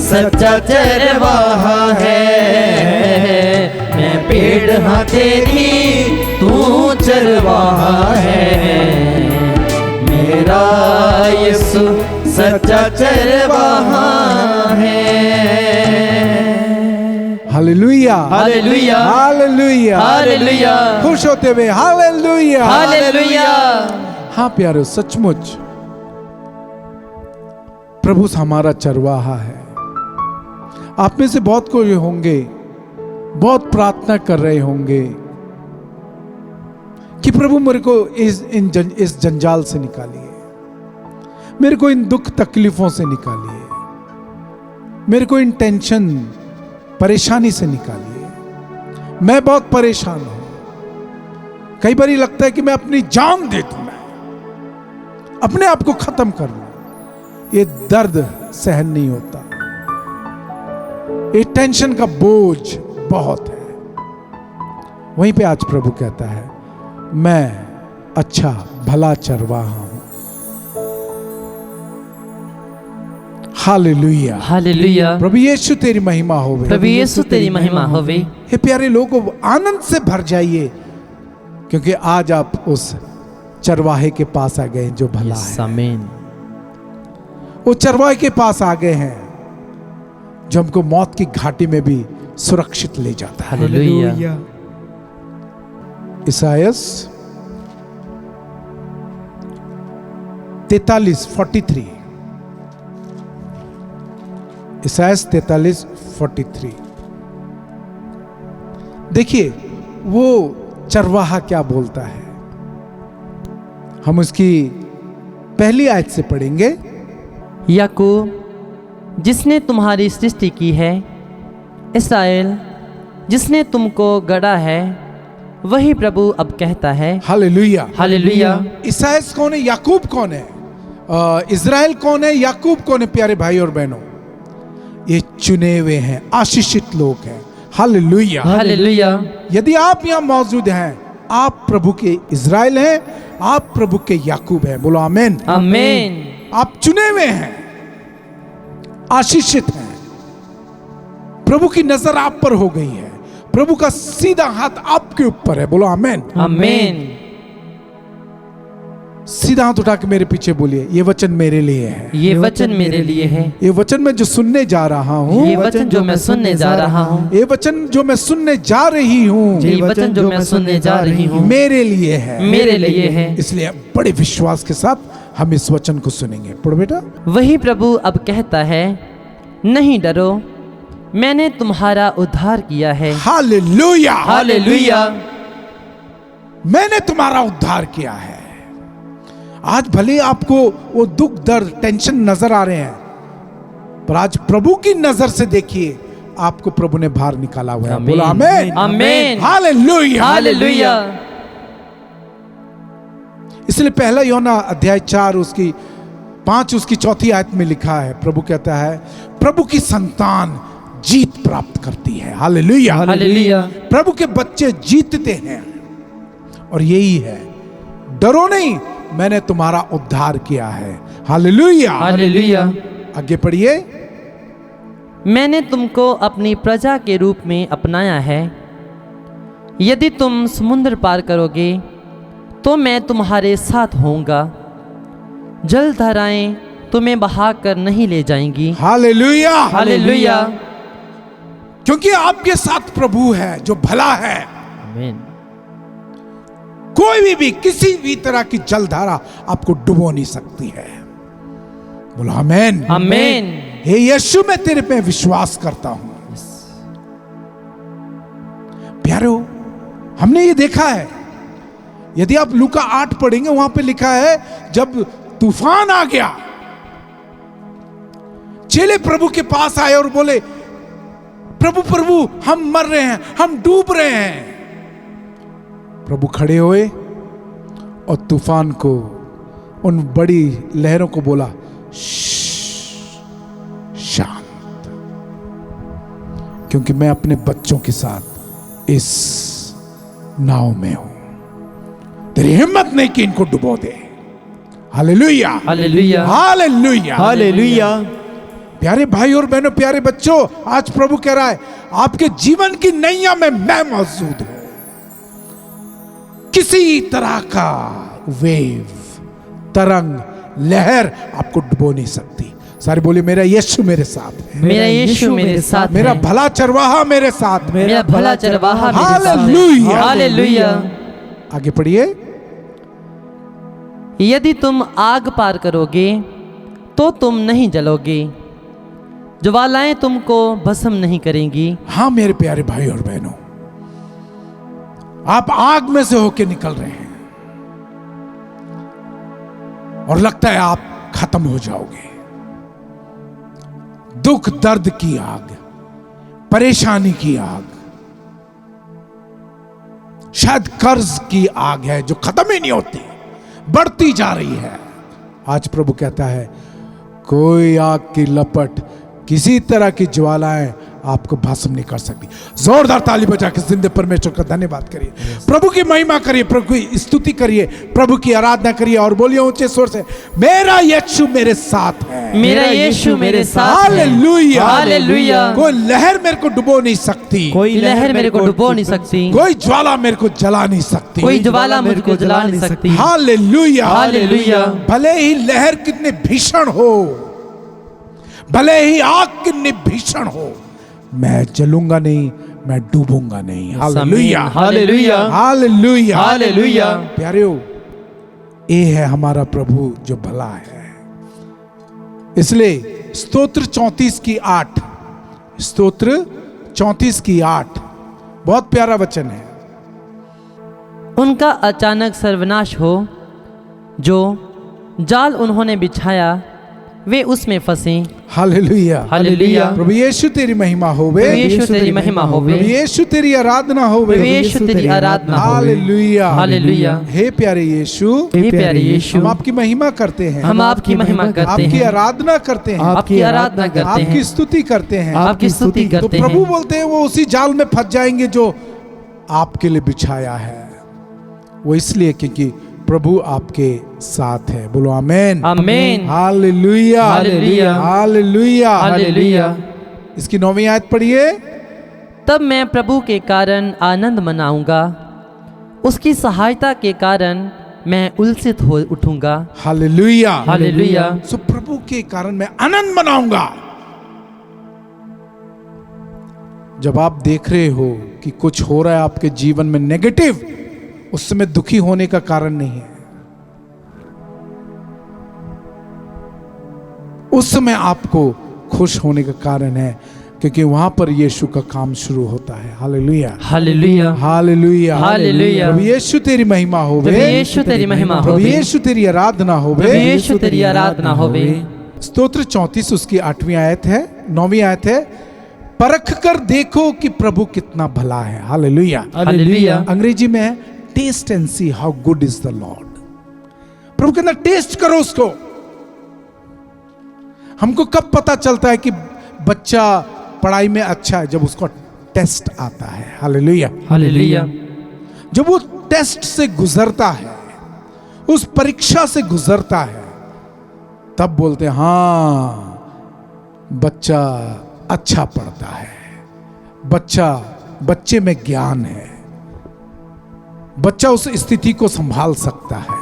S3: सच्चा चरवाहा है। मैं पेड़ हाँ तेरी, तू चरवाहा है। मेरा यीशु सच्चा चरवाहा है।
S1: हालेलुया,
S3: हालेलुया,
S1: हालेलुया,
S3: हालेलुया,
S1: खुश होते हुए हालेलुया,
S3: हालेलुया।
S1: हाँ प्यारे, सचमुच प्रभु हमारा चरवाहा है। आप में से बहुत कोई होंगे, बहुत प्रार्थना कर रहे होंगे कि प्रभु मेरे को इस जंजाल से निकालिए, मेरे को इन दुख तकलीफों से निकालिए, मेरे को इन टेंशन परेशानी से निकालिए। मैं बहुत परेशान हूं। कई बार लगता है कि मैं अपनी जान दे दूं, मैं अपने आप को खत्म कर लूं। ये दर्द सहन नहीं होता, ये टेंशन का बोझ बहुत है। वहीं पे आज प्रभु कहता है, मैं अच्छा भला चरवाहा हूं। Hallelujah,
S2: hallelujah.
S1: प्रभु यीशु तेरी महिमा होवे,
S2: प्रभु यीशु तेरी महिमा होवे।
S1: हे प्यारे लोगों, आनंद से भर जाइए, क्योंकि आज आप उस चरवाहे के पास आ गए जो भला है।
S2: आमीन।
S1: वो चरवाहे के पास आ गए हैं जो हमको मौत की घाटी में भी सुरक्षित ले जाता है।
S2: हालेलुया।
S1: इसायास 43:43, इसायास 43:43। देखिए वो चरवाहा क्या बोलता है। हम उसकी पहली आयत से पढ़ेंगे।
S2: याकूब जिसने तुम्हारी सृष्टि की है, इस्राएल जिसने तुमको गढ़ा है, वही प्रभु अब कहता है।
S1: Hallelujah,
S2: hallelujah.
S1: इसायास कौन है, याकूब कौन है, इज़राइल कौन है, याकूब कौन है? प्यारे भाई और बहनों, ये चुने हुए हैं, आशीषित लोग हैं। Hallelujah,
S2: hallelujah.
S1: यदि आप यहाँ मौजूद हैं, आप प्रभु के इज़राइल हैं, आप प्रभु के याकूब हैं। बोलो आमीन,
S2: आमीन।
S1: आप चुने हुए हैं, आशीषित हैं। प्रभु की नजर आप पर हो गई है, प्रभु का सीधा हाथ आपके ऊपर है। बोलो आमीन,
S2: आमीन।
S1: सीधा हाथ उठा के मेरे पीछे बोलिए, ये वचन मेरे लिए है,
S2: ये वचन मेरे लिए है।
S1: ये वचन मैं जो सुनने जा रहा हूँ,
S2: ये वचन जो मैं सुनने जा रहा हूँ,
S1: ये वचन जो मैं सुनने जा रही हूँ,
S2: ये वचन जो मैं सुनने जा रही हूँ,
S1: मेरे लिए है,
S2: मेरे लिए है।
S1: इसलिए बड़े विश्वास के साथ हम इस वचन को सुनेंगे। पढ़ो बेटा।
S2: वही प्रभु अब कहता है, नहीं डरो, मैंने तुम्हारा उद्धार किया है।
S1: Hallelujah,
S2: hallelujah.
S1: मैंने तुम्हारा उद्धार किया है। आज भले आपको वो दुख दर्द टेंशन नजर आ रहे हैं, पर आज प्रभु की नजर से देखिए, आपको प्रभु ने बाहर निकाला हुआ है। बोलो आमीन,
S2: आमीन।
S1: Hallelujah,
S2: hallelujah.
S1: इसलिए पहला यूहन्ना अध्याय 4 उसकी 5 उसकी 4 आयत में लिखा है, प्रभु कहता है, प्रभु की संतान जीत प्राप्त करती है। Hallelujah,
S2: hallelujah.
S1: प्रभु के बच्चे जीतते हैं, और यही है, डरो नहीं, मैंने तुम्हारा उद्धार किया है। Hallelujah,
S2: hallelujah.
S1: आगे पढ़िए।
S2: मैंने तुमको अपनी प्रजा के रूप में अपनाया है। यदि तुम समुद्र पार करोगे तो मैं तुम्हारे साथ होऊंगा। जलधाराएं तुम्हें बहा कर नहीं ले जाएंगी।
S1: Hallelujah,
S2: hallelujah.
S1: क्योंकि आपके साथ प्रभु है जो भला है।
S2: आमीन।
S1: कोई भी किसी भी तरह की जलधारा आपको डुबो नहीं सकती है। बोलो आमीन,
S2: आमीन।
S1: हे यीशु, मैं तेरे पे विश्वास करता हूं। प्यारो, हमने ये देखा है, यदि आप लूका 8 पढ़ेंगे, वहां पे लिखा है, जब तूफान आ गया, चेले प्रभु के पास आए और बोले, प्रभु प्रभु हम मर रहे हैं, हम डूब रहे हैं। प्रभु खड़े हुए और तूफान को, उन बड़ी लहरों को बोला शांत, क्योंकि मैं अपने बच्चों के साथ इस नाव में हूं। तेरी हिम्मत नहीं कि इनको डुबो दे। Hallelujah,
S2: hallelujah,
S1: hallelujah,
S3: hallelujah.
S1: प्यारे भाई और बहनों, प्यारे बच्चों, आज प्रभु कह रहा है आपके जीवन की नैया में मैं मौजूद हूं। किसी तरह का वेव, तरंग, लहर आपको डुबो नहीं सकती। सारे बोले मेरा यीशु मेरे साथ है,
S2: मेरा यीशु मेरे साथ है,
S1: मेरा भला चरवाहा मेरे साथ है।
S2: मेरा भला चरवाहा मेरे साथ है।
S1: Hallelujah,
S2: hallelujah.
S1: आगे पढ़िए।
S2: यदि तुम आग पार करोगे तो तुम नहीं जलोगे, ज्वालाएं तुमको भस्म नहीं करेंगी।
S1: हाँ मेरे प्यारे भाई और बहनों, आप आग में से होके निकल रहे हैं और लगता है आप खत्म हो जाओगे। दुख दर्द की आग, परेशानी की आग, शायद कर्ज की आग है जो खत्म ही नहीं होती, बढ़ती जा रही है। आज प्रभु कहता है कोई आग की लपट, किसी तरह की ज्वालाएं आपको भस्म नहीं कर सकती। जोरदार ताली बजा के जिंदे परमेश्वर का धन्यवाद करिए, प्रभु की महिमा करिए, प्रभु की स्तुति करिए, प्रभु की आराधना करिए और बोलिए ऊंचे स्वर से, मेरा यीशु मेरे साथ है,
S2: मेरा यीशु मेरे साथ है।
S1: Hallelujah,
S2: hallelujah.
S1: कोई लहर मेरे को डुबो नहीं सकती,
S3: कोई
S2: लहर मेरे को डुबो नहीं सकती,
S1: कोई ज्वाला मेरे को जला नहीं सकती।
S2: कोई ज्वाला मुझको जला नहीं सकती।
S1: Hallelujah,
S2: hallelujah.
S1: भले ही लहर कितने भीषण हो, भले ही आग कितनी भीषण हो, मैं जलूंगा नहीं, मैं डूबूंगा नहीं। Hallelujah,
S2: hallelujah,
S1: hallelujah,
S2: hallelujah.
S1: प्यारेओ, ये है हमारा प्रभु जो भला है। इसलिए स्तोत्र 34 की 8, स्तोत्र 34 की 8 बहुत प्यारा वचन है।
S2: उनका अचानक सर्वनाश हो, जो जाल उन्होंने बिछाया वे उसमें फंसे।
S1: Hallelujah,
S2: hallelujah.
S1: प्रभु यीशु तेरी महिमा होवे,
S2: प्रभु यीशु तेरी महिमा होवे,
S1: प्रभु यीशु तेरी आराधना होवे,
S2: प्रभु यीशु तेरी आराधना होवे।
S1: Hallelujah,
S2: hallelujah.
S1: हे प्यारे यीशु,
S2: हे प्यारे यीशु,
S1: हम आपकी महिमा करते हैं,
S2: हम आपकी महिमा करते
S1: आपकी
S2: हैं,
S1: आराधना करते हैं,
S2: आपकी आराधना करते
S1: आपकी
S2: हैं,
S1: स्तुति करते हैं,
S2: आपकी स्तुति
S1: तो
S2: करते
S1: प्रभु
S2: हैं।
S1: बोलते हैं वो उसी जाल में फंस जाएंगे जो आपके लिए बिछाया है। वो इसलिए क्योंकि प्रभु आपके साथ है। बोलो आमेन,
S2: आमीन।
S1: Hallelujah,
S2: hallelujah,
S1: hallelujah,
S2: hallelujah.
S1: इसकी 9वीं आयत पढ़िए।
S2: तब मैं प्रभु के कारण आनंद मनाऊंगा, उसकी सहायता के कारण मैं उल्सित हो उठूंगा।
S1: Hallelujah,
S2: hallelujah.
S1: सो प्रभु के कारण मैं आनंद मनाऊंगा। जब आप देख रहे हो कि कुछ हो रहा है आपके जीवन में नेगेटिव, उस समय दुखी होने का कारण नहीं है, उस समय आपको खुश होने का कारण है, क्योंकि वहां पर यीशु का काम शुरू होता है। Hallelujah,
S2: hallelujah,
S1: hallelujah,
S2: hallelujah.
S1: प्रभु यीशु तेरी महिमा होवे,
S2: प्रभु यीशु तेरी महिमा
S1: प्रभु
S2: होवे,
S1: यीशु तेरी आराधना होवे,
S2: प्रभु यीशु तेरी आराधना होवे।
S1: स्तोत्र 34 उसकी 8वीं आयत है, 9वीं आयत है, परख कर देखो कि प्रभु कितना भला है। Hallelujah,
S2: hallelujah.
S1: अंग्रेजी में है taste and see how good is the Lord. प्रभु के अंदर टेस्ट करो उसको। हमको कब पता चलता है कि बच्चा पढ़ाई में अच्छा है? जब उसका टेस्ट आता है। Hallelujah,
S2: hallelujah.
S1: जब वो टेस्ट से गुजरता है, उस परीक्षा से गुजरता है, तब बोलते हैं हाँ बच्चा अच्छा पढ़ता है, बच्चे में ज्ञान है, बच्चा उस स्थिति को संभाल सकता है।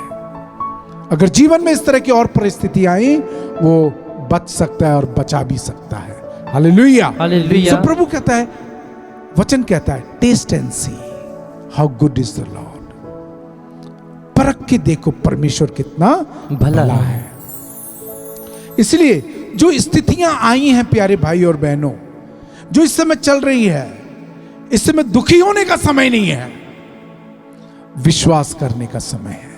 S1: अगर जीवन में इस तरह की और परिस्थितियां आई, वो बच सकता है और बचा भी सकता है। Hallelujah,
S2: hallelujah.
S1: तो प्रभु कहता है, वचन कहता है taste and see how good is the Lord. परख के देखो परमेश्वर कितना भला है। इसलिए जो स्थितियां आई हैं प्यारे भाई और बहनों, जो इस समय चल रही है, इस समय दुखी होने का समय नहीं है, विश्वास करने का समय है।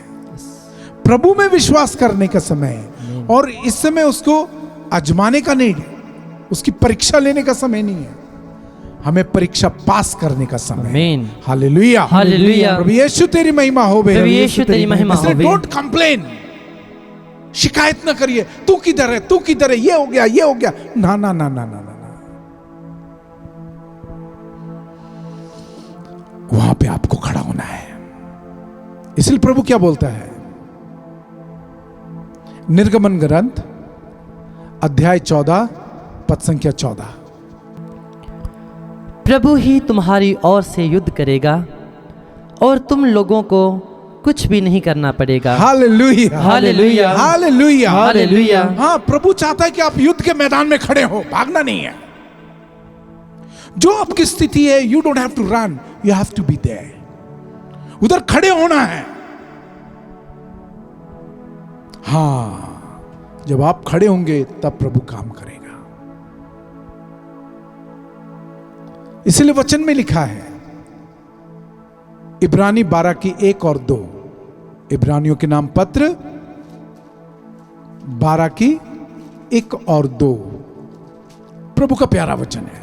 S1: प्रभु में विश्वास करने का समय है। और इस समय उसको आजमाने का नहीं है, उसकी परीक्षा लेने का समय नहीं है। हमें परीक्षा पास करने का समय है।
S2: आमीन।
S1: Hallelujah,
S2: hallelujah.
S1: प्रभु यीशु तेरी महिमा हो
S2: प्रभु यीशु तेरी महिमा हो बे।
S1: डोंट कंप्लेन, शिकायत ना करिए, तू किधर है, तू किधर है, ये हो गया, ये हो गया। ना ना ना ना ना ना, वहां पे आपको खड़ा होना है। इसलिए प्रभु क्या बोलता है, निर्गमन ग्रंथ अध्याय 14 पद संख्या 14,
S2: प्रभु ही तुम्हारी ओर से युद्ध करेगा और तुम लोगों को कुछ भी नहीं करना पड़ेगा।
S1: Hallelujah,
S2: hallelujah.
S1: Hallelujah,
S2: hallelujah.
S1: हाँ, प्रभु चाहता है कि आप युद्ध के मैदान में खड़े हो, भागना नहीं है। जो आपकी स्थिति है, you don't have to run, you have to be there. उधर खड़े होना है। हाँ, जब आप खड़े होंगे तब प्रभु काम करेगा। इसलिए वचन में लिखा है, इब्रानी 12 की 1 और 2, इब्रानियों के नाम पत्र 12 की 1 और 2, प्रभु का प्यारा वचन है।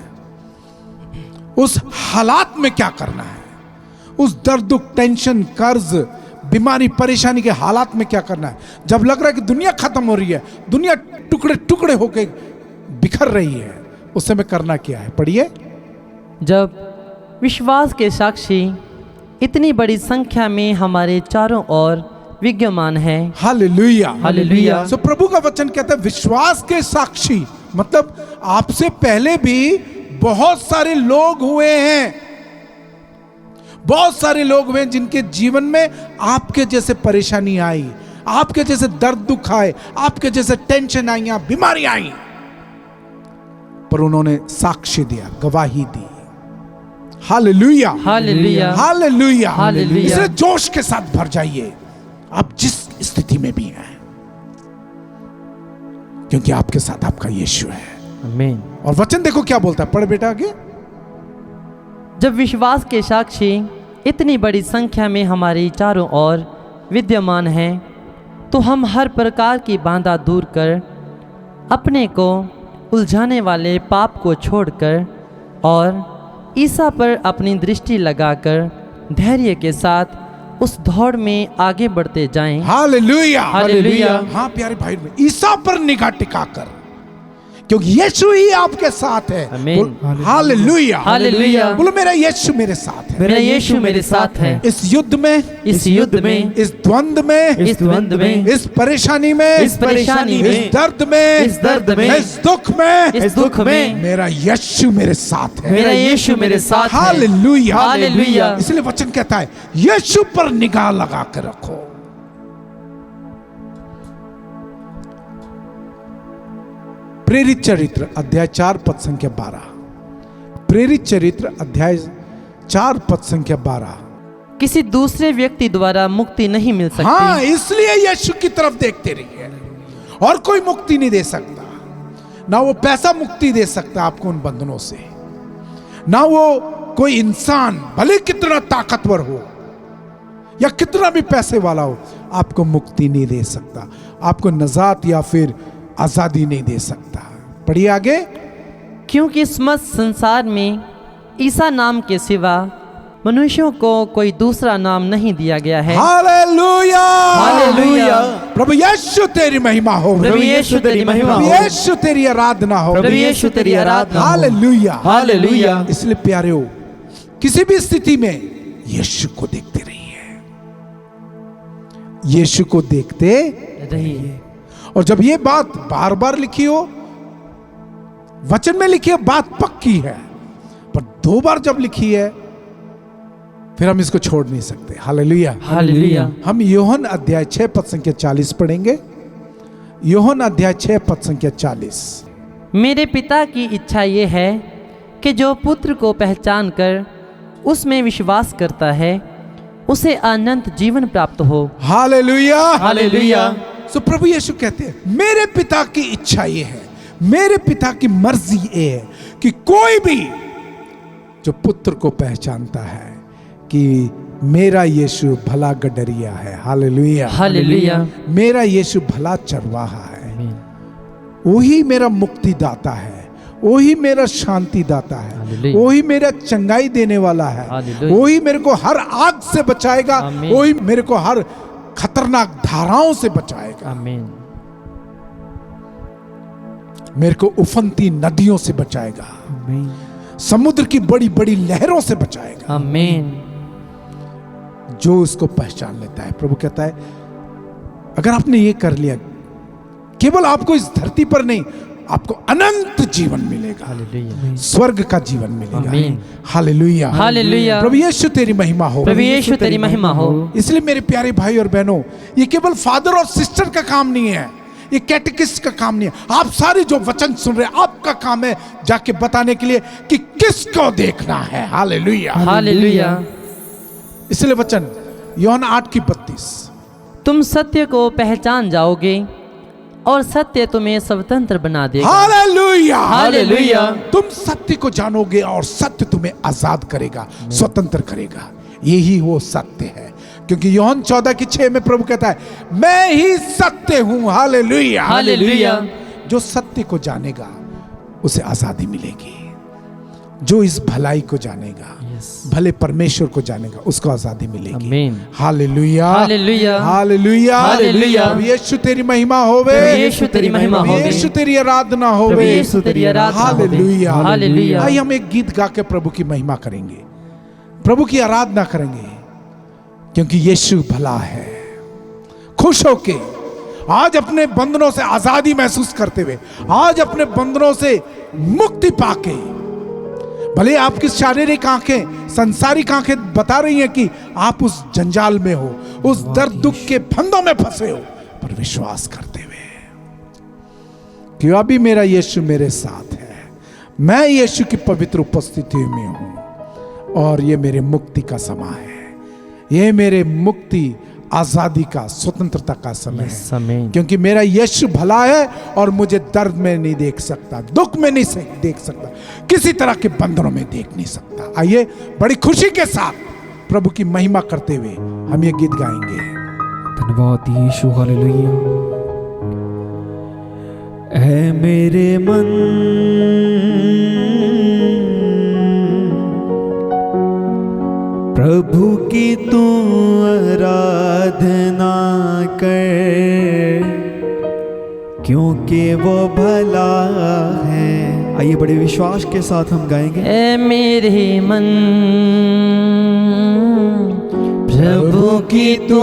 S1: उस हालात में क्या करना है, उस दर्द दुख टेंशन कर्ज बीमारी परेशानी के हालात में क्या करना है। जब लग रहा है कि दुनिया खत्म हो रही है, दुनिया टुकड़े टुकड़े होकर बिखर रही है, उस समय करना क्या है, पढ़िए।
S2: जब विश्वास के साक्षी इतनी बड़ी संख्या में हमारे चारों ओर विद्यमान है।
S1: Hallelujah,
S2: hallelujah.
S1: सो प्रभु का वचन कहता है विश्वास के साक्षी, मतलब आपसे पहले भी बहुत सारे लोग हुए हैं, बहुत सारे लोग हुए जिनके जीवन में आपके जैसे परेशानी आई, आपके जैसे दर्द दुख आए, आपके जैसे टेंशन आई, बीमारी आई, पर उन्होंने साक्ष्य दिया, गवाही दी। Hallelujah,
S2: hallelujah.
S1: Hallelujah,
S2: hallelujah.
S1: इसलिए जोश के साथ भर जाइए आप जिस स्थिति में भी हैं, क्योंकि आपके साथ आपका यीशु है।
S2: आमीन।
S1: और वचन देखो क्या बोलता है, पढ़ बेटा आगे।
S2: जब विश्वास के साक्षी इतनी बड़ी संख्या में हमारी चारों ओर विद्यमान हैं, तो हम हर प्रकार की बाधा दूर कर अपने को उलझाने वाले पाप को छोड़कर और ईसा पर अपनी दृष्टि लगाकर धैर्य के साथ उस दौड़ में आगे बढ़ते जाएं।
S1: Hallelujah,
S2: hallelujah.
S1: हाँ प्यारे भाई, ईसा पर निगाह टिकाकर, क्योंकि यीशु ही आपके साथ है।
S2: आमीन।
S1: Hallelujah,
S2: hallelujah.
S1: बोलो मेरा यीशु मेरे साथ है।
S2: मेरा यीशु मेरे साथ है।
S1: इस युद्ध में,
S2: इस युद्ध में,
S1: इस द्वंद में,
S2: इस द्वंद में,
S1: इस परेशानी में,
S2: इस परेशानी में,
S1: इस दर्द में,
S2: इस दर्द में,
S1: इस दुख में,
S2: इस दुख में,
S1: मेरा यीशु मेरे साथ है।
S2: मेरा यीशु मेरे साथ है।
S1: Hallelujah,
S2: hallelujah.
S1: इसलिए वचन कहता है यीशु पर निगाह लगा कर रखो। प्रेरित चरित्र अध्याय 4 पद संख्या 12, प्रेरित चरित्र अध्याय 4 पद संख्या 12।
S2: किसी दूसरे व्यक्ति द्वारा मुक्ति नहीं मिल सकती।
S1: हाँ, इसलिए यीशु की तरफ देखते रहिए। और कोई मुक्ति नहीं दे सकता, ना वो पैसा मुक्ति दे सकता आपको उन बंधनों से, ना वो कोई इंसान भले कितना ताकतवर हो या कितना भी पैसे वाला हो, आपको मुक्ति नहीं दे सकता, आपको नजात या फिर आजादी नहीं दे सकता। पढ़िए आगे।
S2: क्योंकि इस मत संसार में ईसा नाम के सिवा मनुष्यों को कोई दूसरा नाम नहीं दिया गया है।
S1: Hallelujah,
S2: hallelujah.
S1: प्रभु यीशु तेरी महिमा हो,
S2: प्रभु यीशु तेरी महिमा हो,
S1: प्रभु यीशु तेरी आराधना हो,
S2: प्रभु यीशु तेरी आराधना हो।
S1: Hallelujah,
S2: hallelujah.
S1: इसलिए प्यारे, किसी भी स्थिति में यीशु को देखते रहिए, यीशु को देखते
S2: रहिए।
S1: और जब ये बात बार बार लिखी हो, वचन में लिखी है, बात पक्की है, पर 2 बार जब लिखी है फिर हम इसको छोड़ नहीं सकते। Hallelujah,
S2: hallelujah.
S1: हम यूहन्ना अध्याय 6 पद संख्या 40 पढ़ेंगे। यूहन्ना अध्याय 6 पद संख्या 40।
S2: मेरे पिता की इच्छा ये है कि जो पुत्र को पहचान कर उसमें विश्वास करता है उसे अनंत जीवन प्राप्त हो।
S1: Hallelujah,
S2: hallelujah.
S1: सो प्रभु यीशु कहते हैं मेरे पिता की इच्छा ये है, मेरे पिता की मर्जी ये है कि कोई भी जो पुत्र को पहचानता है कि मेरा यीशु भला गडरिया है, हालेलुया,
S2: हालेलुया।
S1: मेरा यीशु भला चरवाहा है, वही मेरा मुक्तिदाता है, वही मेरा शांति दाता है,
S2: हालेलुया।
S1: वही मेरा चंगाई देने वाला है,
S2: हालेलुया।
S1: वही मेरे को हर आग से बचाएगा,
S2: आमीन।
S1: वही मेरे को हर खतरनाक धाराओं से बचाएगा,
S2: आमीन।
S1: मेरे को उफनती नदियों से बचाएगा, समुद्र की बड़ी बड़ी लहरों से बचाएगा।
S2: आमीन।
S1: जो उसको पहचान लेता है, प्रभु कहता है अगर आपने ये कर लिया, केवल आपको इस धरती पर नहीं, आपको अनंत जीवन मिलेगा,
S2: हालेलुया।
S1: स्वर्ग का जीवन मिलेगा।
S2: आमीन।
S1: Hallelujah,
S2: hallelujah.
S1: प्रभु यीशु तेरी महिमा हो।
S2: प्रभु यीशु तेरी महिमा हो।
S1: इसलिए मेरे प्यारे भाई और बहनों, ये केवल फादर और सिस्टर का काम नहीं है, ये कैटेकिस्ट का काम नहीं है। आप सारे जो वचन सुन रहे हैं, आपका काम है जाके बताने के लिए कि किसको देखना है। Hallelujah,
S2: hallelujah.
S1: इसलिए वचन यूहन्ना 8:32,
S2: तुम सत्य को पहचान जाओगे और सत्य तुम्हें स्वतंत्र बना देगा।
S1: Hallelujah,
S2: hallelujah.
S1: तुम सत्य को जानोगे और सत्य तुम्हें आजाद करेगा, स्वतंत्र करेगा। यही वो सत्य है, क्योंकि यूहन्ना 14:6 में प्रभु कहता है मैं ही सत्य हूं। Hallelujah,
S2: hallelujah.
S1: जो सत्य को जानेगा उसे आजादी मिलेगी, जो इस भलाई को जानेगा, भले परमेश्वर को जानेगा, उसको आजादी मिलेगी।
S2: आमीन।
S1: Hallelujah,
S2: hallelujah.
S1: Hallelujah,
S2: hallelujah.
S1: प्रभु यीशु तेरी महिमा होवे,
S2: प्रभु यीशु तेरी महिमा
S1: प्रभु
S2: होवे,
S1: यीशु तेरी आराधना
S2: प्रभु
S1: होवे।
S2: यीशु तेरी आराधना होवे।
S1: Hallelujah,
S2: hallelujah.
S1: आइए हम एक गीत गा के प्रभु की महिमा करेंगे, प्रभु की आराधना करेंगे, क्योंकि यीशु भला है। खुश होके आज अपने बंधनों से आजादी महसूस करते हुए, आज अपने बंधनों से मुक्ति पाके, भले आपकी शारीरिक आंखें, सांसारिक आंखें बता रही हैं कि आप उस जंजाल में हो, उस दर्द दुख के फंदों में फंसे हो, पर विश्वास करते हुए कि अभी मेरा यीशु मेरे साथ है, मैं यीशु की पवित्र उपस्थिति में हूं और ये मेरे मुक्ति का समय है, ये मेरे मुक्ति, आजादी का, स्वतंत्रता का समय है।
S2: आमीन।
S1: क्योंकि मेरा यीशु भला है और मुझे दर्द में नहीं देख सकता, दुख में नहीं देख सकता, किसी तरह के बंधनों में देख नहीं सकता। आइए बड़ी खुशी के साथ प्रभु की महिमा करते हुए हम ये गीत गाएंगे।
S3: धन्यवाद यीशु, हालेलुया। ऐ मेरे मन प्रभु की तू आराधना कर, क्योंकि वो भला है। आइए बड़े विश्वास के साथ हम गाएंगे।
S2: ऐ मेरे मन प्रभु की तू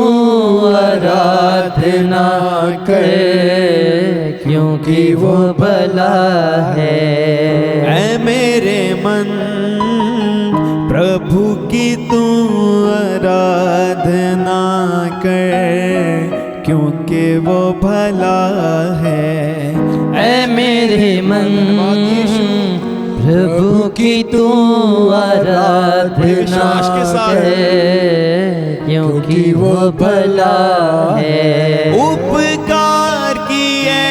S2: आराधना कर, क्योंकि वो भला है।
S3: ऐ मेरे मन प्रभु की तू आराधना कर, क्योंकि वो भला है।
S2: ऐ मेरे मन प्रभु की तू आराधना
S3: विश्वास के साथ।
S2: कर, क्योंकि वो भला है।
S3: उपकार किए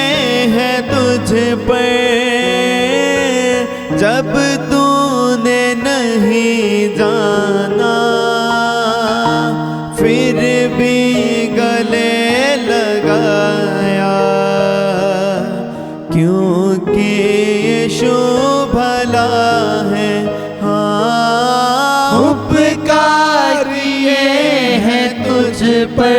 S3: हैं तुझ पर जब तूने नहीं जाना, फिर भी गले लगाया, क्योंकि यीशु भला है। हाँ,
S2: उपकार किए हैं तुझ पर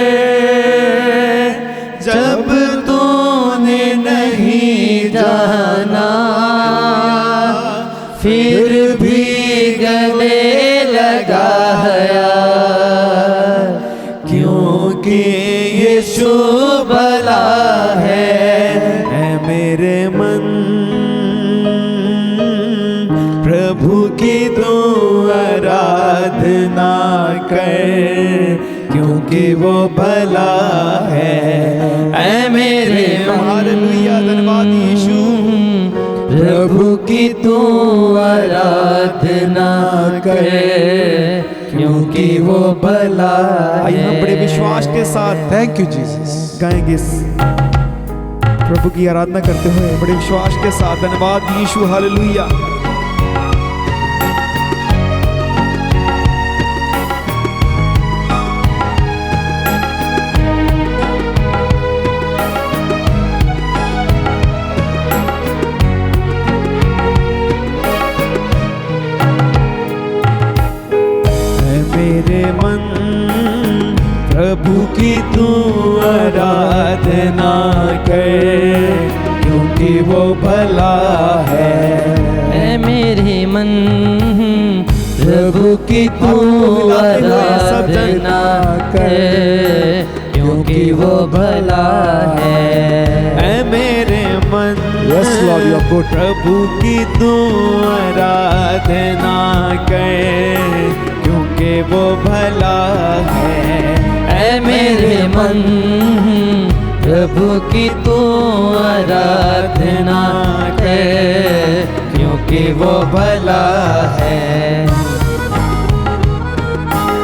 S2: जब तूने नहीं जाना, फिर भी गले लगाया, क्योंकि यीशु भला है।
S3: ऐ मेरे मन प्रभु की तू आराधना कर, क्योंकि वो भला है।
S2: ऐ मेरे
S3: हालेलुया, धन्यवाद यीशु।
S2: प्रभु की तू आराधना कर, क्योंकि वो भला
S3: आइए हम बड़े विश्वास के साथ
S1: थैंक यू जीसस
S3: गाएंगे इस प्रभु की आराधना करते हुए बड़े विश्वास के साथ। धन्यवाद यीशु, हालेलुया। भला है।
S2: ऐ मेरे मन प्रभु की तू आराधना कर, क्योंकि वो भला है।
S3: ऐ मेरे मन
S1: Yes, Lord, you are good.
S3: प्रभु की तू आराधना कर, क्योंकि वो भला है।
S2: ऐ मेरे मन प्रभु की तू आराधना कर, क्योंकि वो भला है।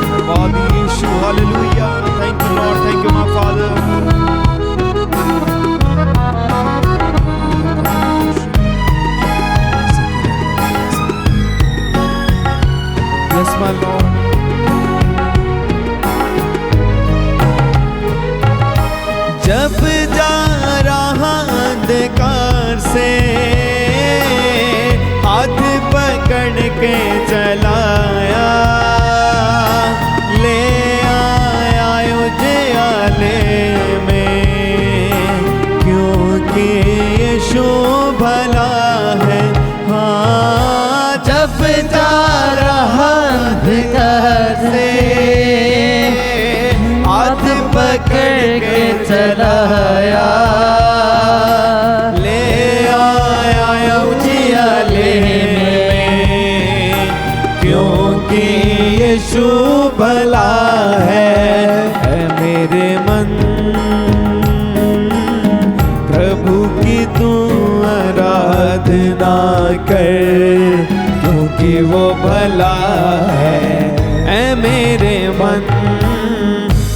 S3: धन्यवाद यीशु, hallelujah. Thank you Lord, thank you my father. Yes my Lord. जब जा रहा अंधकार से हाथ पकड़ के चलाया, ले आया उजियाले में, क्योंकि यीशु भला है। हाँ, जब जा रहा अंधकार से हाथ पकड़ के चलाया, ले आया उजियाले में, क्योंकि यीशु भला है। मेरे मन प्रभु की तू आराधना कर, क्योंकि वो भला है। ऐ मेरे मन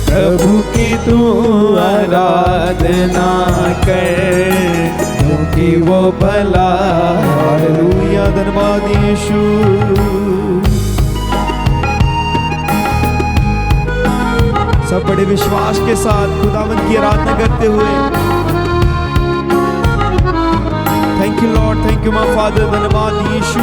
S3: प्रभु की तू आराधना कर, क्योंकि वो भला है। हालेलुया, धन्यवाद यीशु। सब बड़े विश्वास के साथ खुदावंद की आराधना करते हुए, thank you Lord, thank you my father. धन्यवाद यीशु।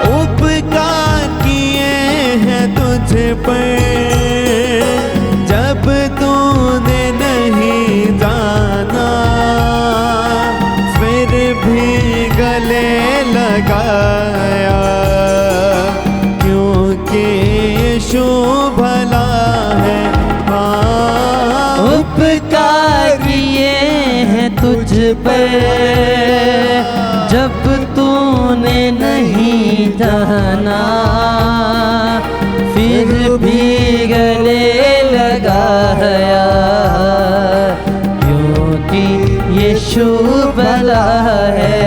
S3: उपकार किए हैं तुझ पर, जब तूने नहीं जाना, फिर भी गले लगाया, क्योंकि यीशु भला है। हाँ,
S2: उपकार किए हैं तुझ पर, जब तूने नहीं जाना, फिर भी गले लगाया, क्योंकि यीशु भला है।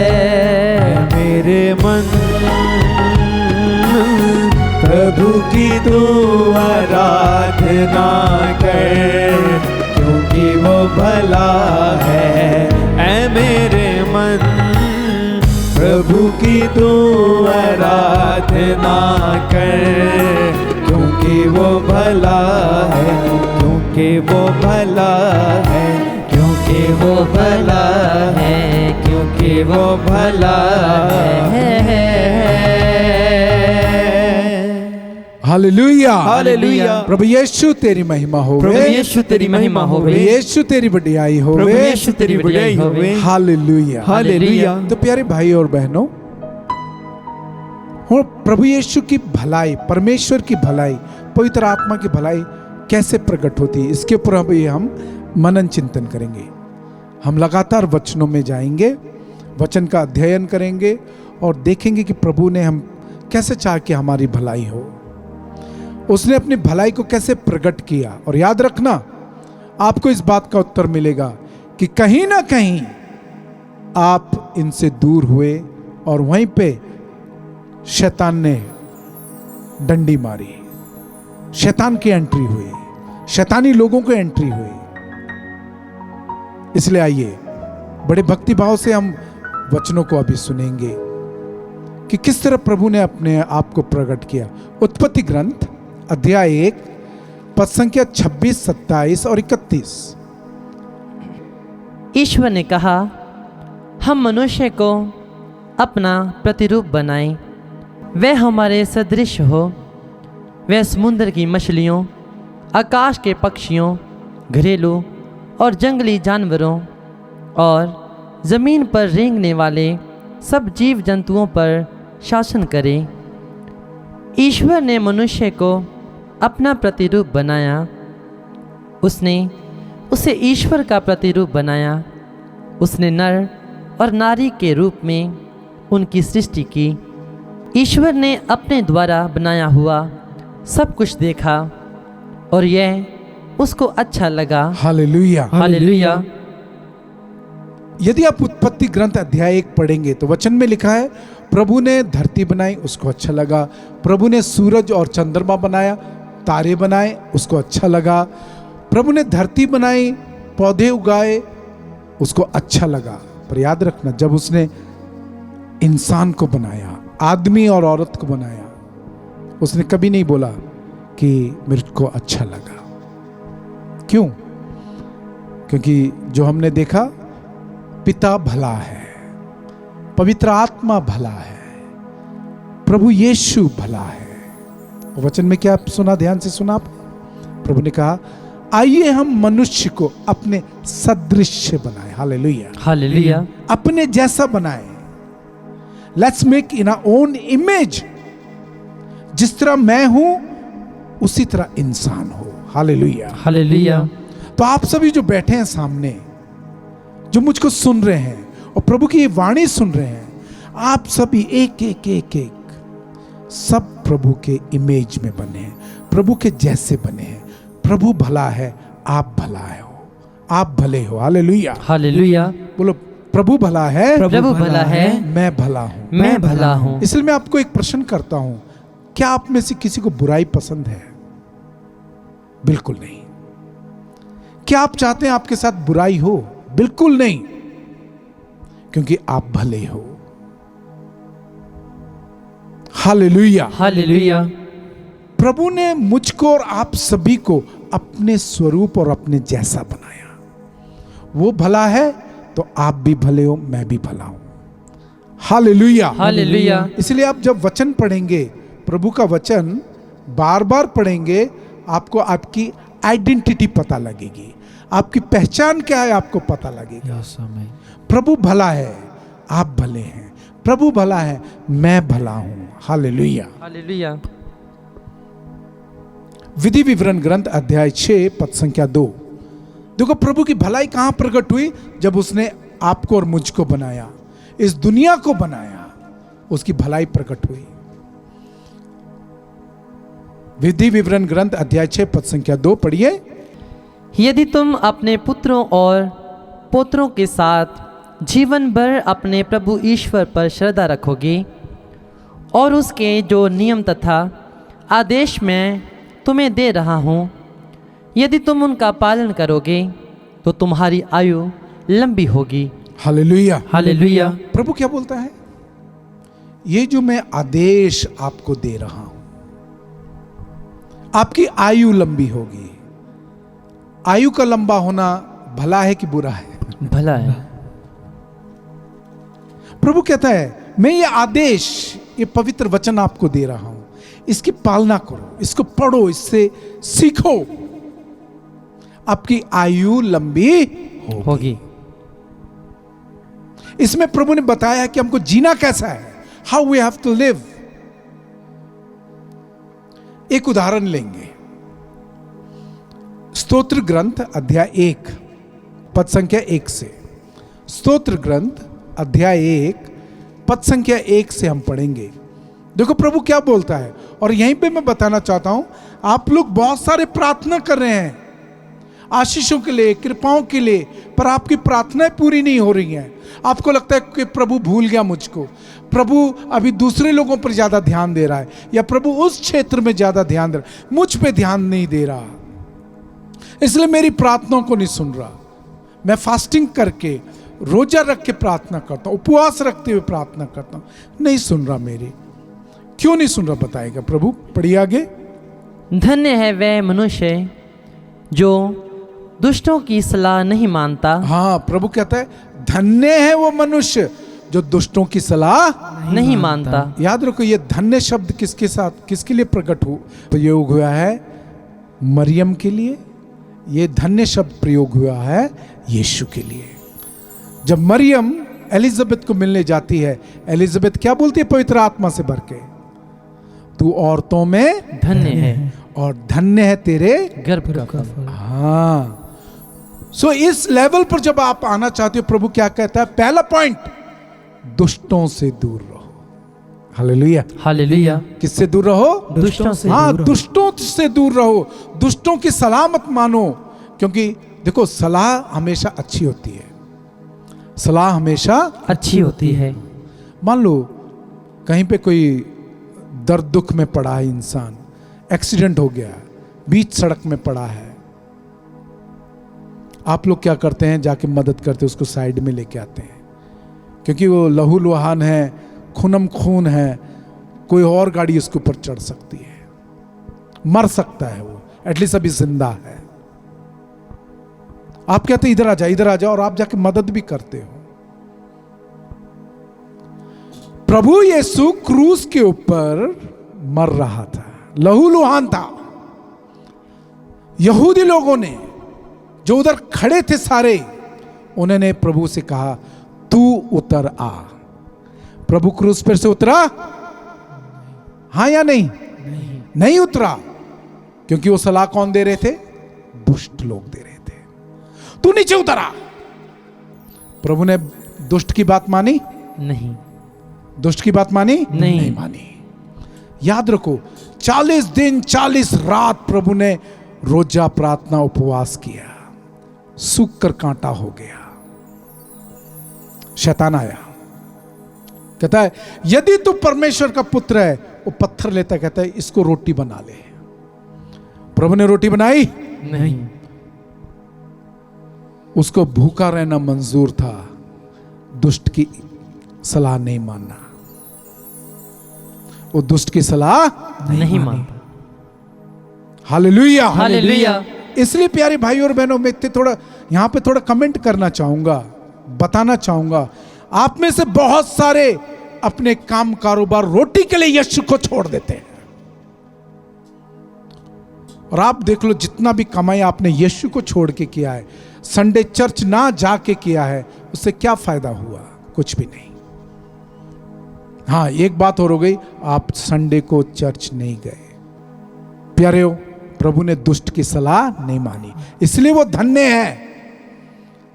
S3: मेरे मन प्रभु की तू आराधना कर, क्योंकि वो भला है। ऐ मेरे मन प्रभु की तू आराधना कर, क्योंकि वो भला है, क्योंकि वो भला है, क्योंकि वो भला है, क्योंकि वो भला है।
S1: Hallelujah,
S3: hallelujah.
S1: प्रभु यीशु तेरी महिमा
S2: प्रभु
S1: होवे,
S2: यीशु तेरी महिमा
S1: प्रभु
S2: होवे,
S1: यीशु तेरी बढ़ियाई
S2: प्रभु
S1: होवे।
S2: यीशु तेरी बढ़ियाई होवे।
S1: Hallelujah,
S3: hallelujah.
S1: तो प्यारे भाई और बहनों, और प्रभु यीशु की भलाई, परमेश्वर की भलाई, पवित्र आत्मा की भलाई कैसे प्रकट होती है, इसके ऊपर अभी हम मनन चिंतन करेंगे। हम लगातार वचनों में जाएंगे, वचन का अध्ययन करेंगे और देखेंगे कि प्रभु ने हम कैसे चाह के हमारी भलाई हो, उसने अपनी भलाई को कैसे प्रकट किया। और याद रखना, आपको इस बात का उत्तर मिलेगा कि कहीं ना कहीं आप इनसे दूर हुए और वहीं पे शैतान ने डंडी मारी, शैतान की एंट्री हुई, शैतानी लोगों को एंट्री हुई। इसलिए आइए बड़े भक्ति भाव से हम वचनों को अभी सुनेंगे कि किस तरह प्रभु ने अपने आप को प्रकट किया। उत्पत्ति ग्रंथ अध्याय 1 पद संख्या 26, 27 और 31।
S2: ईश्वर ने कहा, हम मनुष्य को अपना प्रतिरूप बनाएं, वह हमारे सदृश हो। वह समुद्र की मछलियों, आकाश के पक्षियों, घरेलू और जंगली जानवरों और ज़मीन पर रेंगने वाले सब जीव जंतुओं पर शासन करे। ईश्वर ने मनुष्य को अपना प्रतिरूप बनाया, उसने उसे ईश्वर का प्रतिरूप बनाया। उसने नर और नारी के रूप में उनकी सृष्टि की। ईश्वर ने अपने द्वारा बनाया हुआ सब कुछ देखा और यह उसको अच्छा लगा।
S1: हालेलुया।
S2: हालेलुया।
S1: यदि आप उत्पत्ति ग्रंथ अध्याय 1 पढ़ेंगे तो वचन में लिखा है, प्रभु ने धरती बनाई, उसको अच्छा लगा। प्रभु ने सूरज और चंद्रमा बनाया, तारे बनाए, उसको अच्छा लगा। प्रभु ने धरती बनाई, पौधे उगाए, उसको अच्छा लगा। पर याद रखना, जब उसने इंसान को बनाया, आदमी और औरत को बनाया, उसने कभी नहीं बोला कि मेरे को अच्छा लगा। क्यों? क्योंकि जो हमने देखा, पिता भला है, पवित्र आत्मा भला है, प्रभु यीशु भला है। वचन में क्या सुना? ध्यान से सुना आप। प्रभु ने कहा, आइए हम मनुष्य को अपने सदृश बनाए। हालेलुया।
S2: हालेलुया।
S1: अपने जैसा बनाए। Let's make in our own image. जिस तरह मैं हूं उसी तरह इंसान हो। हालेलुया।
S2: हालेलुया।
S1: तो आप सभी जो बैठे हैं सामने, जो मुझको सुन रहे हैं और प्रभु की ये वाणी सुन रहे हैं, आप सभी एक एक एक एक सब प्रभु के इमेज में बने हैं, प्रभु के जैसे बने हैं। प्रभु भला है, आप भला हो, आप भले हो। हालेलुया।
S2: हालेलुया।
S1: बोलो, प्रभु भला है,
S2: प्रभु भला है,
S1: मैं भला हूं।
S2: मैं भला हूं।
S1: इसलिए मैं आपको एक प्रश्न करता हूं, क्या आप में से किसी को बुराई पसंद है? बिल्कुल नहीं। क्या आप चाहते हैं आपके साथ बुराई हो? बिल्कुल नहीं, क्योंकि आप भले हो। हालेलुया।
S2: हालेलुया।
S1: प्रभु ने मुझको और आप सभी को अपने स्वरूप और अपने जैसा बनाया। वो भला है तो आप भी भले हो, मैं भी भला हूं। हालेलुया।
S2: हालेलुया।
S1: इसलिए आप जब वचन पढ़ेंगे, प्रभु का वचन बार बार पढ़ेंगे, आपको आपकी आइडेंटिटी पता लगेगी, आपकी पहचान क्या है आपको पता लगेगा। प्रभु भला है, आप भले हैं। प्रभु भला है, मैं भला हूं। हालेलुया।
S2: हालेलुया।
S1: विधि विवरण ग्रंथ अध्याय 6 पद संख्या 2। देखो, प्रभु की भलाई कहां प्रकट हुई? जब उसने आपको और मुझको बनाया, इस दुनिया को बनाया, उसकी भलाई प्रकट हुई। विधि विवरण ग्रंथ अध्याय 6 पद संख्या 2 पढ़िए।
S2: यदि तुम अपने पुत्रों और पोत्रों के साथ जीवन भर अपने प्रभु ईश्वर पर श्रद्धा रखोगे और उसके जो नियम तथा आदेश मैं तुम्हें दे रहा हूँ, यदि तुम उनका पालन करोगे तो तुम्हारी आयु लंबी होगी।
S1: हालेलुया।
S2: हालेलुया।
S1: प्रभु क्या बोलता है? ये जो मैं आदेश आपको दे रहा हूं, आपकी आयु लंबी होगी। आयु का लंबा होना भला है कि बुरा है?
S2: भला है।
S1: प्रभु कहता है, मैं ये आदेश, ये पवित्र वचन आपको दे रहा हूं, इसकी पालना करो, इसको पढ़ो, इससे सीखो, आपकी आयु लंबी
S2: होगी।
S1: इसमें प्रभु ने बताया कि हमको जीना कैसा है, how we have to live. एक उदाहरण लेंगे। स्तोत्र ग्रंथ अध्याय 1 पद संख्या 1 से। स्तोत्र ग्रंथ अध्याय 1 पद संख्या 1 से हम पढ़ेंगे। देखो प्रभु क्या बोलता है। और यहीं पे मैं बताना चाहता हूं, आप लोग बहुत सारे प्रार्थना कर रहे हैं आशीषों के लिए, कृपाओं के लिए, पर आपकी प्रार्थनाएं पूरी नहीं हो रही हैं। आपको लगता है कि प्रभु भूल गया मुझको, प्रभु अभी दूसरे लोगों पर ज्यादा ध्यान दे रहा है, या प्रभु उस क्षेत्र में ज्यादा ध्यान दे रहा है, मुझ पे ध्यान नहीं दे रहा, इसलिए मेरी प्रार्थनाओं को नहीं सुन रहा। मैं फास्टिंग करके, रोजा रख के प्रार्थना करता हूं, उपवास रखते हुए प्रार्थना करता हूं, नहीं सुन रहा मेरी। क्यों नहीं सुन रहा बताएगा प्रभु। पढ़िए आगे।
S2: धन्य है वह मनुष्य जो दुष्टों की सलाह नहीं मानता।
S1: हाँ, प्रभु कहता है धन्य है वो मनुष्य जो दुष्टों की सलाह
S2: नहीं मानता।
S1: याद रखो, ये धन्य शब्द किसके साथ, किसके लिए प्रकट प्रयोग हुआ है? मरियम के लिए। ये धन्य शब्द प्रयोग हुआ है यीशु के लिए। जब मरियम एलिजाबेथ को मिलने जाती है, एलिजाबेथ क्या बोलती है पवित्र आत्मा से भर के? तू औरतों में
S2: धन्य है
S1: और धन्य है तेरे
S2: गर्भ का फल।
S1: हाँ, सो इस लेवल पर जब आप आना चाहते हो, प्रभु क्या कहता है? पहला पॉइंट, दुष्टों से दूर रहो। हालेलुया।
S2: हालेलुया।
S1: किससे दूर रहो?
S2: दुष्टों से
S1: हाँ,
S2: दूर रहो।
S1: दुष्टों से दूर रहो। दुष्टों की सलाह मत मानो, क्योंकि देखो सलाह हमेशा अच्छी होती है। सलाह हमेशा
S2: अच्छी होती है।
S1: मान लो कहीं पे कोई दर्द दुख में पड़ा है इंसान, एक्सीडेंट हो गया, बीच सड़क में पड़ा है, आप लोग क्या करते हैं? जाके मदद करते, उसको साइड में लेके आते हैं, क्योंकि वो लहू लुहान है, खूनम खून है, कोई और गाड़ी उसके ऊपर चढ़ सकती है, मर सकता है वो, एटलीस्ट अभी जिंदा है। आप कहते हैं इधर आ जा, इधर आ जा, और आप जाके मदद भी करते हो। प्रभु यीशु क्रूस के ऊपर मर रहा था, लहू लुहान था। यहूदी लोगों ने जो उधर खड़े थे सारे, उन्होंने प्रभु से कहा तू उतर आ। प्रभु क्रूस पर से उतरा? हाँ या नहीं? नहीं उतरा, क्योंकि वो सलाह कौन दे रहे थे? दुष्ट लोग दे रहे थे। तू नीचे उतरा। प्रभु ने दुष्ट की बात मानी?
S2: नहीं।
S1: दुष्ट की बात मानी? नहीं मानी। याद रखो, 40 दिन 40 रात प्रभु ने रोजा प्रार्थना उपवास किया, सूख कर कांटा हो गया। शैतान आया, कहता है यदि तू परमेश्वर का पुत्र है, वो पत्थर लेता, कहता है इसको रोटी बना ले। प्रभु ने रोटी बनाई?
S2: नहीं।
S1: उसको भूखा रहना मंजूर था, दुष्ट की सलाह नहीं मानना। वो दुष्ट की सलाह
S2: नहीं मानता।
S1: हालेलुया।
S2: हालेलुया।
S1: इसलिए प्यारे भाई और बहनों, मैं थोड़ा यहां पे थोड़ा कमेंट करना चाहूंगा, बताना चाहूंगा, आप में से बहुत सारे अपने काम कारोबार रोटी के लिए यीशु को छोड़ देते हैं। और आप देख लो, जितना भी कमाई आपने यीशु को छोड़ के किया है, संडे चर्च ना जाके किया है, उससे क्या फायदा हुआ? कुछ भी नहीं। हाँ, एक बात और हो गई, आप संडे को चर्च नहीं गए। प्यारे हो, प्रभु ने दुष्ट की सलाह नहीं मानी, इसलिए वो धन्य है।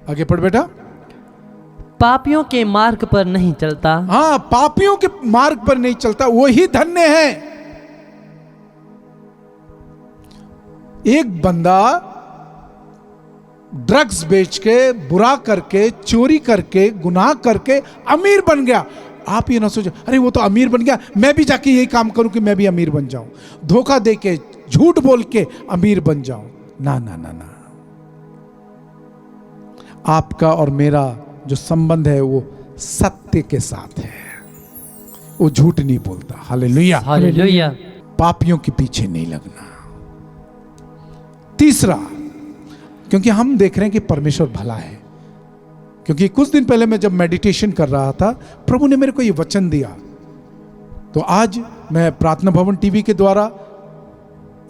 S1: आगे पढ़ बेटा।
S2: पापियों के मार्ग पर नहीं चलता।
S1: हाँ, पापियों के मार्ग पर नहीं चलता, वही धन्य है। एक बंदा ड्रग्स बेच के, बुरा करके, चोरी करके, गुनाह करके अमीर बन गया। आप ये ना सोचो अरे वो तो अमीर बन गया, मैं भी जाके यही काम करूं कि मैं भी अमीर बन जाऊं, धोखा दे के, झूठ बोल के अमीर बन जाऊं। ना ना ना ना, आपका और मेरा जो संबंध है वो सत्य के साथ है, वो झूठ नहीं बोलता। हालेलुया।
S2: हालेलुया।
S1: पापियों के पीछे नहीं लगना। तीसरा, क्योंकि हम देख रहे हैं कि परमेश्वर भला है। क्योंकि कुछ दिन पहले मैं जब मेडिटेशन कर रहा था, प्रभु ने मेरे को ये वचन दिया, तो आज मैं प्रार्थना भवन टीवी के द्वारा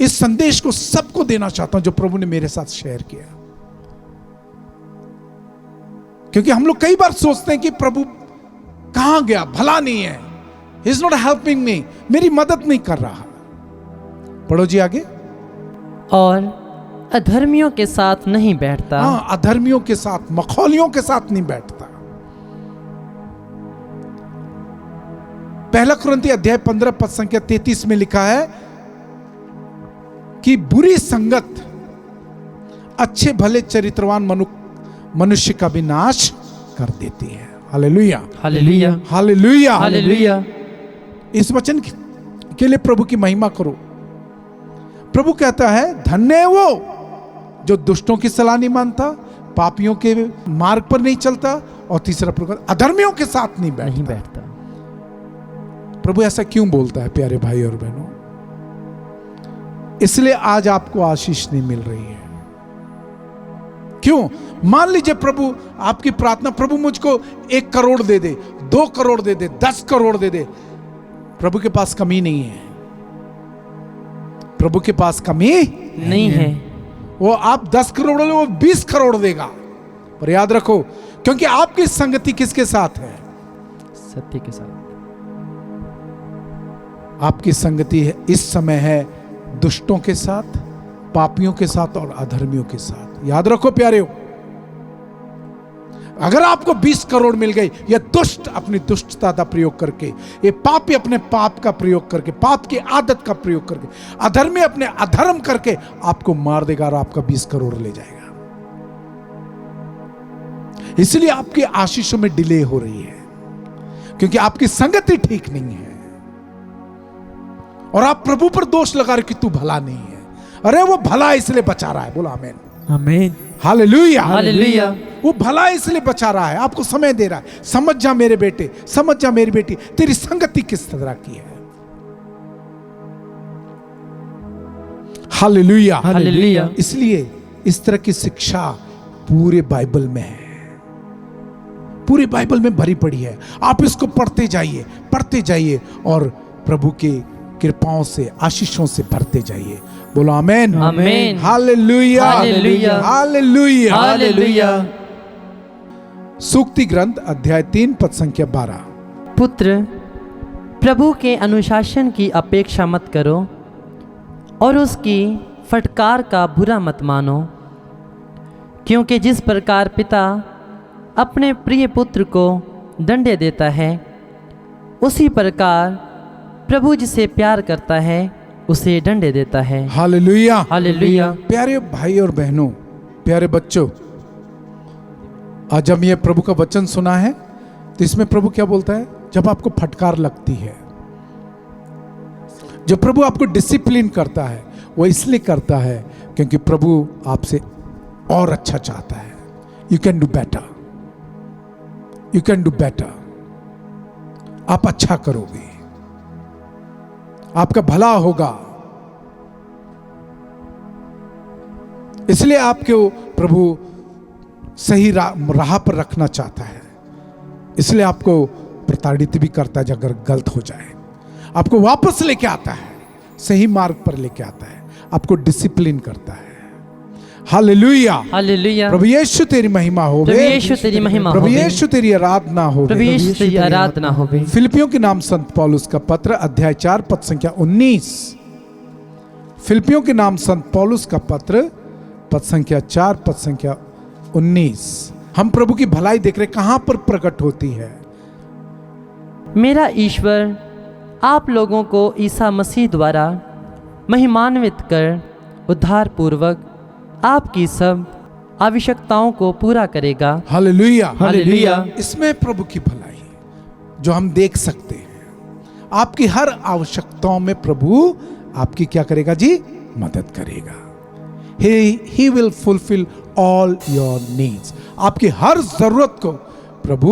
S1: इस संदेश को सबको देना चाहता हूं जो प्रभु ने मेरे साथ शेयर किया। क्योंकि हम लोग कई बार सोचते हैं कि प्रभु कहां गया, भला नहीं है, he is not helping me, मेरी मदद नहीं कर रहा। पढ़ो जी आगे।
S2: और अधर्मियों के साथ नहीं बैठता।
S1: हाँ, अधर्मियों के साथ, मखौलियों के साथ नहीं बैठता। पहला कुरिन्थी अध्याय 15 पद संख्या 33 में लिखा है कि बुरी संगत अच्छे भले चरित्रवान मनुष्य का भी नाश कर देती है। हालेलुया।
S2: हालेलुया।
S1: हालेलुया।
S2: हालेलुया।
S1: इस वचन के लिए प्रभु की महिमा करो। प्रभु कहता है धन्य है वो जो दुष्टों की सलाह नहीं मानता, पापियों के मार्ग पर नहीं चलता, और तीसरा प्रकार अधर्मियों के साथ नहीं बैठता। प्रभु ऐसा क्यों बोलता है प्यारे भाई और बहनों? इसलिए आज आपको आशीष नहीं मिल रही है। क्यों? मान लीजिए प्रभु आपकी प्रार्थना, प्रभु मुझको 1 करोड़ दे दे, 2 करोड़ दे दे, 10 करोड़ दे दे, प्रभु के पास कमी नहीं है। प्रभु के पास कमी
S2: नहीं है।
S1: वो आप 10 करोड़ ले, वो 20 करोड़ देगा। पर याद रखो, क्योंकि आपकी संगति किसके साथ है?
S2: सत्य के साथ।
S1: आपकी संगति है इस समय है दुष्टों के साथ, पापियों के साथ और अधर्मियों के साथ। याद रखो प्यारे, अगर आपको 20 करोड़ मिल गई, ये दुष्ट अपनी दुष्टता का प्रयोग करके, ये पापी अपने पाप का प्रयोग करके, पाप की आदत का प्रयोग करके, अधर्मी अपने अधर्म करके आपको मार देगा और आपका 20 करोड़ ले जाएगा। इसलिए आपकी आशीषों में डिले हो रही है, क्योंकि आपकी संगति ठीक नहीं है और आप प्रभु पर दोष लगा रहे कि तू भला नहीं है। अरे वो भला इसलिए बचा रहा है। बोला आमीन,
S3: आमीन,
S1: हालेलुया,
S2: हालेलुया।
S1: वो भला इसलिए बचा रहा है, आपको समय दे रहा है। समझ जा मेरे बेटे, समझ जा मेरी बेटी, तेरी संगति किस तरह की है। Hallelujah,
S2: hallelujah.
S1: इसलिए इस तरह की शिक्षा पूरे बाइबल में है, पूरी बाइबल में भरी पड़ी है। आप इसको पढ़ते जाइए और प्रभु के कृपाओं से, आशीषों से भरते जाइए। बोलो आमीन,
S2: आमीन,
S1: हालेलुया,
S2: हालेलुया,
S1: हालेलुया,
S2: हालेलुया।
S1: सूक्ति ग्रंथ अध्याय 3 पद संख्या 12।
S2: पुत्र, प्रभु के अनुशासन की अपेक्षा मत करो और उसकी फटकार का बुरा मत मानो, क्योंकि जिस प्रकार पिता अपने प्रिय पुत्र को दंडे देता है, उसी प्रकार प्रभु जिसे प्यार करता है उसे दंडे देता है।
S1: Hallelujah,
S2: hallelujah.
S1: प्यारे भाई और बहनों, प्यारे बच्चों, आज हम ये प्रभु का वचन सुना है, तो इसमें प्रभु क्या बोलता है? जब आपको फटकार लगती है, जब प्रभु आपको डिसिप्लिन करता है, वो इसलिए करता है क्योंकि प्रभु आपसे और अच्छा चाहता है। You can do better, you can do better. आप अच्छा करोगे, आपका भला होगा, इसलिए आपको प्रभु सही राह पर रखना चाहता है। इसलिए आपको प्रताड़ित भी करता है अगर गलत हो जाए, आपको वापस लेके आता है, सही मार्ग पर लेके आता है, आपको डिसिप्लिन करता है। Hallelujah,
S2: hallelujah.
S1: प्रभु यीशु तेरी महिमा हो,
S2: प्रभु यीशु तेरी महिमा
S1: प्रभु
S2: होवे।
S1: यीशु तेरी आराधना हो,
S2: प्रभु यीशु तेरी आराधना होवे।
S1: फिलिपियों के नाम संत पौलुस का पत्र अध्याय 4 पद संख्या 19। फिलिपियों के नाम संत पौलुस का पत्र पद संख्या 4 पद संख्या 19। हम प्रभु की भलाई देख रहे, कहां पर प्रकट होती है?
S2: मेरा ईश्वर आप लोगों को ईसा मसीह द्वारा महिमान्वित कर उद्धार पूर्वक आपकी सब आवश्यकताओं को पूरा करेगा।
S1: Hallelujah,
S2: hallelujah.
S1: इसमें प्रभु की भलाई जो हम देख सकते हैं, आपकी हर आवश्यकताओं में प्रभु आपकी क्या करेगा जी? मदद करेगा। He will fulfill all your needs। आपकी हर जरूरत को प्रभु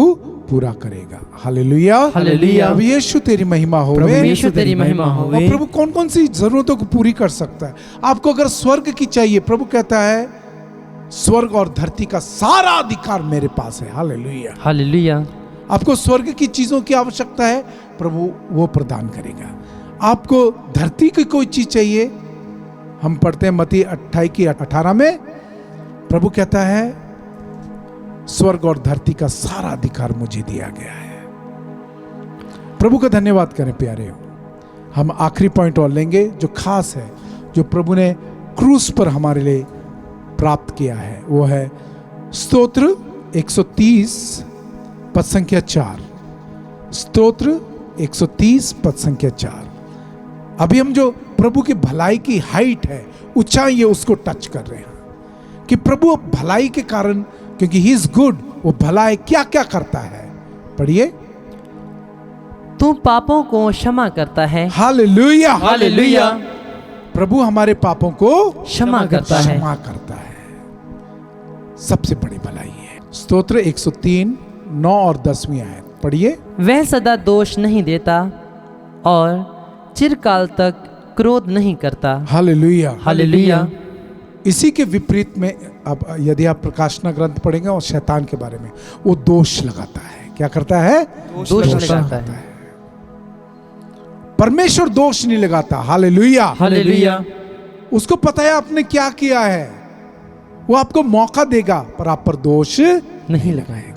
S1: पूरा करेगा। Hallelujah,
S2: hallelujah.
S1: प्रभु यीशु तेरी महिमा हो,
S2: प्रभु यीशु तेरी महिमा होवे।
S1: और प्रभु कौन कौन सी जरूरतों को पूरी कर सकता है? आपको अगर स्वर्ग की चाहिए, प्रभु कहता है स्वर्ग और धरती का सारा अधिकार मेरे पास है। Hallelujah,
S2: hallelujah.
S1: आपको स्वर्ग की चीजों की आवश्यकता है, प्रभु वो प्रदान करेगा। आपको धरती की कोई चीज चाहिए, हम पढ़ते हैं मत्ती 28:18 में, प्रभु कहता है स्वर्ग और धरती का सारा अधिकार मुझे दिया गया है। प्रभु का धन्यवाद करें प्यारे हो। हम आखिरी पॉइंट और लेंगे जो खास है, जो प्रभु ने क्रूस पर हमारे लिए प्राप्त किया है, वो है स्तोत्र 130 पद संख्या 4। स्तोत्र 130 पद संख्या 4। अभी हम जो प्रभु की भलाई की हाइट है, ऊंचाई है, उसको टच कर रहे हैं कि प्रभु भलाई के कारण, क्योंकि ही इज गुड, वो भलाई क्या क्या करता है। पढ़िए,
S2: तू पापों को क्षमा करता है।
S1: Hallelujah,
S2: hallelujah.
S1: प्रभु हमारे पापों को
S2: क्षमा करता है।
S1: क्षमा करता है, सबसे बड़ी भलाई है। स्तोत्र 103 9 और 10वीं आयत पढ़िए।
S2: वह सदा दोष नहीं देता और चिरकाल तक क्रोध नहीं करता।
S1: Hallelujah,
S2: hallelujah.
S1: इसी के विपरीत में अब यदि आप प्रकाशना ग्रंथ पढ़ेंगे और शैतान के बारे में, वो दोष लगाता है। क्या करता है?
S2: दोष लगाता है।
S1: परमेश्वर दोष नहीं लगाता। Hallelujah,
S2: hallelujah.
S1: उसको पता है आपने क्या किया है, वो आपको मौका देगा पर आप पर दोष
S2: नहीं लगाएगा।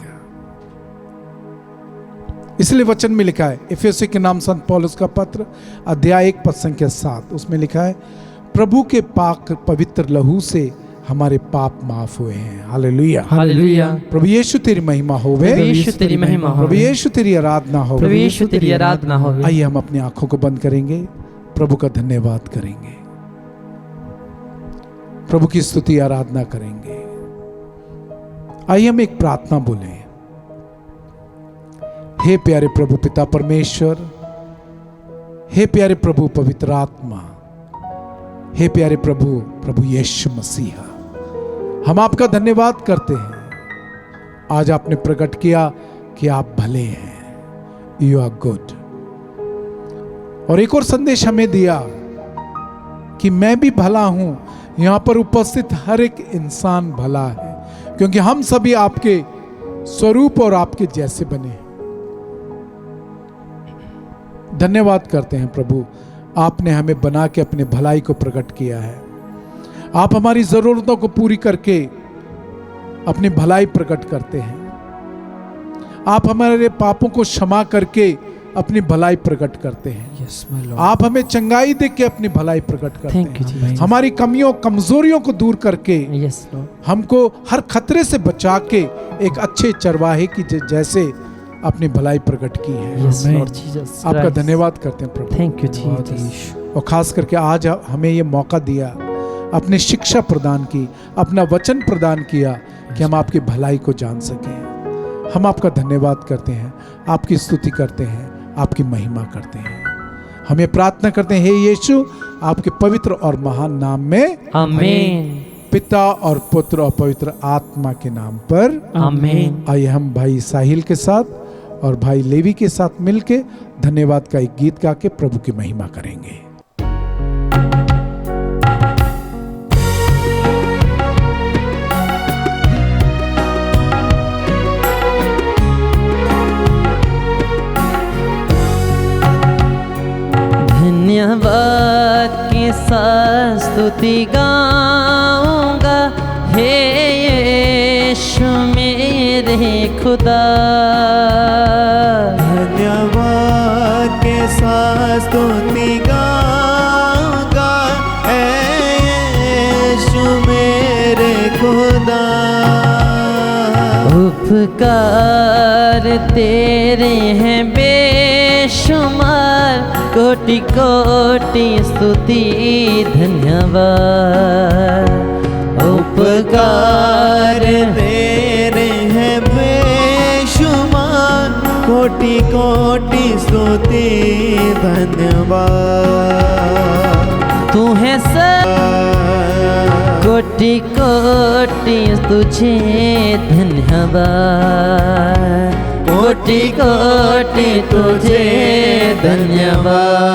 S1: इसलिए वचन में लिखा है, इफिसियों के नाम संत पौलुस का पत्र अध्याय 1 पद संख्या 7, उसमें लिखा है, प्रभु के पाक पवित्र लहू से हमारे पाप माफ हुए हैं। Hallelujah,
S2: hallelujah.
S1: प्रभु यीशु तेरी महिमा होवे,
S2: प्रभु यीशु तेरी महिमा
S1: प्रभु
S2: होवे,
S1: यीशु तेरी आराधना
S2: प्रभु
S1: होवे।
S2: यीशु तेरी आराधना होवे।
S1: आइए हम अपनी आंखों को बंद करेंगे, प्रभु का धन्यवाद करेंगे, प्रभु की स्तुति आराधना करेंगे। आइए हम एक प्रार्थना बोलें। हे प्यारे प्रभु पिता परमेश्वर, हे प्यारे प्रभु पवित्र आत्मा, हे प्यारे प्रभु प्रभु यीशु मसीहा, हम आपका धन्यवाद करते हैं। आज आपने प्रकट किया कि आप भले हैं, यू आर गुड। और एक और संदेश हमें दिया कि मैं भी भला हूं। यहां पर उपस्थित हर एक इंसान भला है, क्योंकि हम सभी आपके स्वरूप और आपके जैसे बने हैं। धन्यवाद करते हैं प्रभु, आपने हमें बना के अपने भलाई को प्रकट किया है। आप हमारी जरूरतों को पूरी करके अपनी भलाई प्रकट करते हैं। आप हमारे पापों को क्षमा करके अपनी भलाई प्रकट करते हैं।
S3: Yes, my Lord.
S1: आप हमें चंगाई दे के अपनी भलाई प्रकट करते
S2: Thank you,
S1: हैं।
S2: Jesus.
S1: हमारी कमियों कमजोरियों को दूर करके
S2: यस लॉर्ड।
S1: हमको हर खतरे से बचा के एक अच्छे चरवाहे की जैसे अपनी भलाई प्रकट की है।
S2: Yes
S3: Amen.
S2: Lord Jesus.
S1: आपका धन्यवाद करते हैं प्रभु।
S2: Thank you Jesus.
S1: और खास करके आज हमें ये मौका दिया, अपनी शिक्षा प्रदान की, अपना वचन प्रदान किया कि हम आपकी भलाई को जान सकें। हम आपका धन्यवाद करते हैं, आपकी स्तुति करते हैं, आपकी महिमा करते हैं। हम ये प्रार्थना करते हैं, हे यीशु, आपके पवित्र और महान नाम में,
S2: आमीन,
S1: पिता और पुत्र और पवित्र आत्मा के नाम पर
S2: आमीन।
S1: आइए हम भाई साहिल के साथ और भाई लेवी के साथ मिलके धन्यवाद का एक गीत गा के प्रभु की महिमा करेंगे।
S2: धन्यवाद की स्तुति गाऊंगा, हे यीशु मेरे खुदा।
S3: धन्यवाद के साथ स्तुति गाऊंगा, हे यीशु मेरे खुदा।
S2: उपकार तेरे हैं बेशुमार, कोटि कोटि स्तुति धन्यवाद।
S3: उपकार तेरे हैं बेशुमार, कोटि कोटि स्तुति धन्यवाद।
S2: तू है सब, कोटि कोटि तुझे धन्यवाद। कोटि कोटि तुझे धन्यवाद।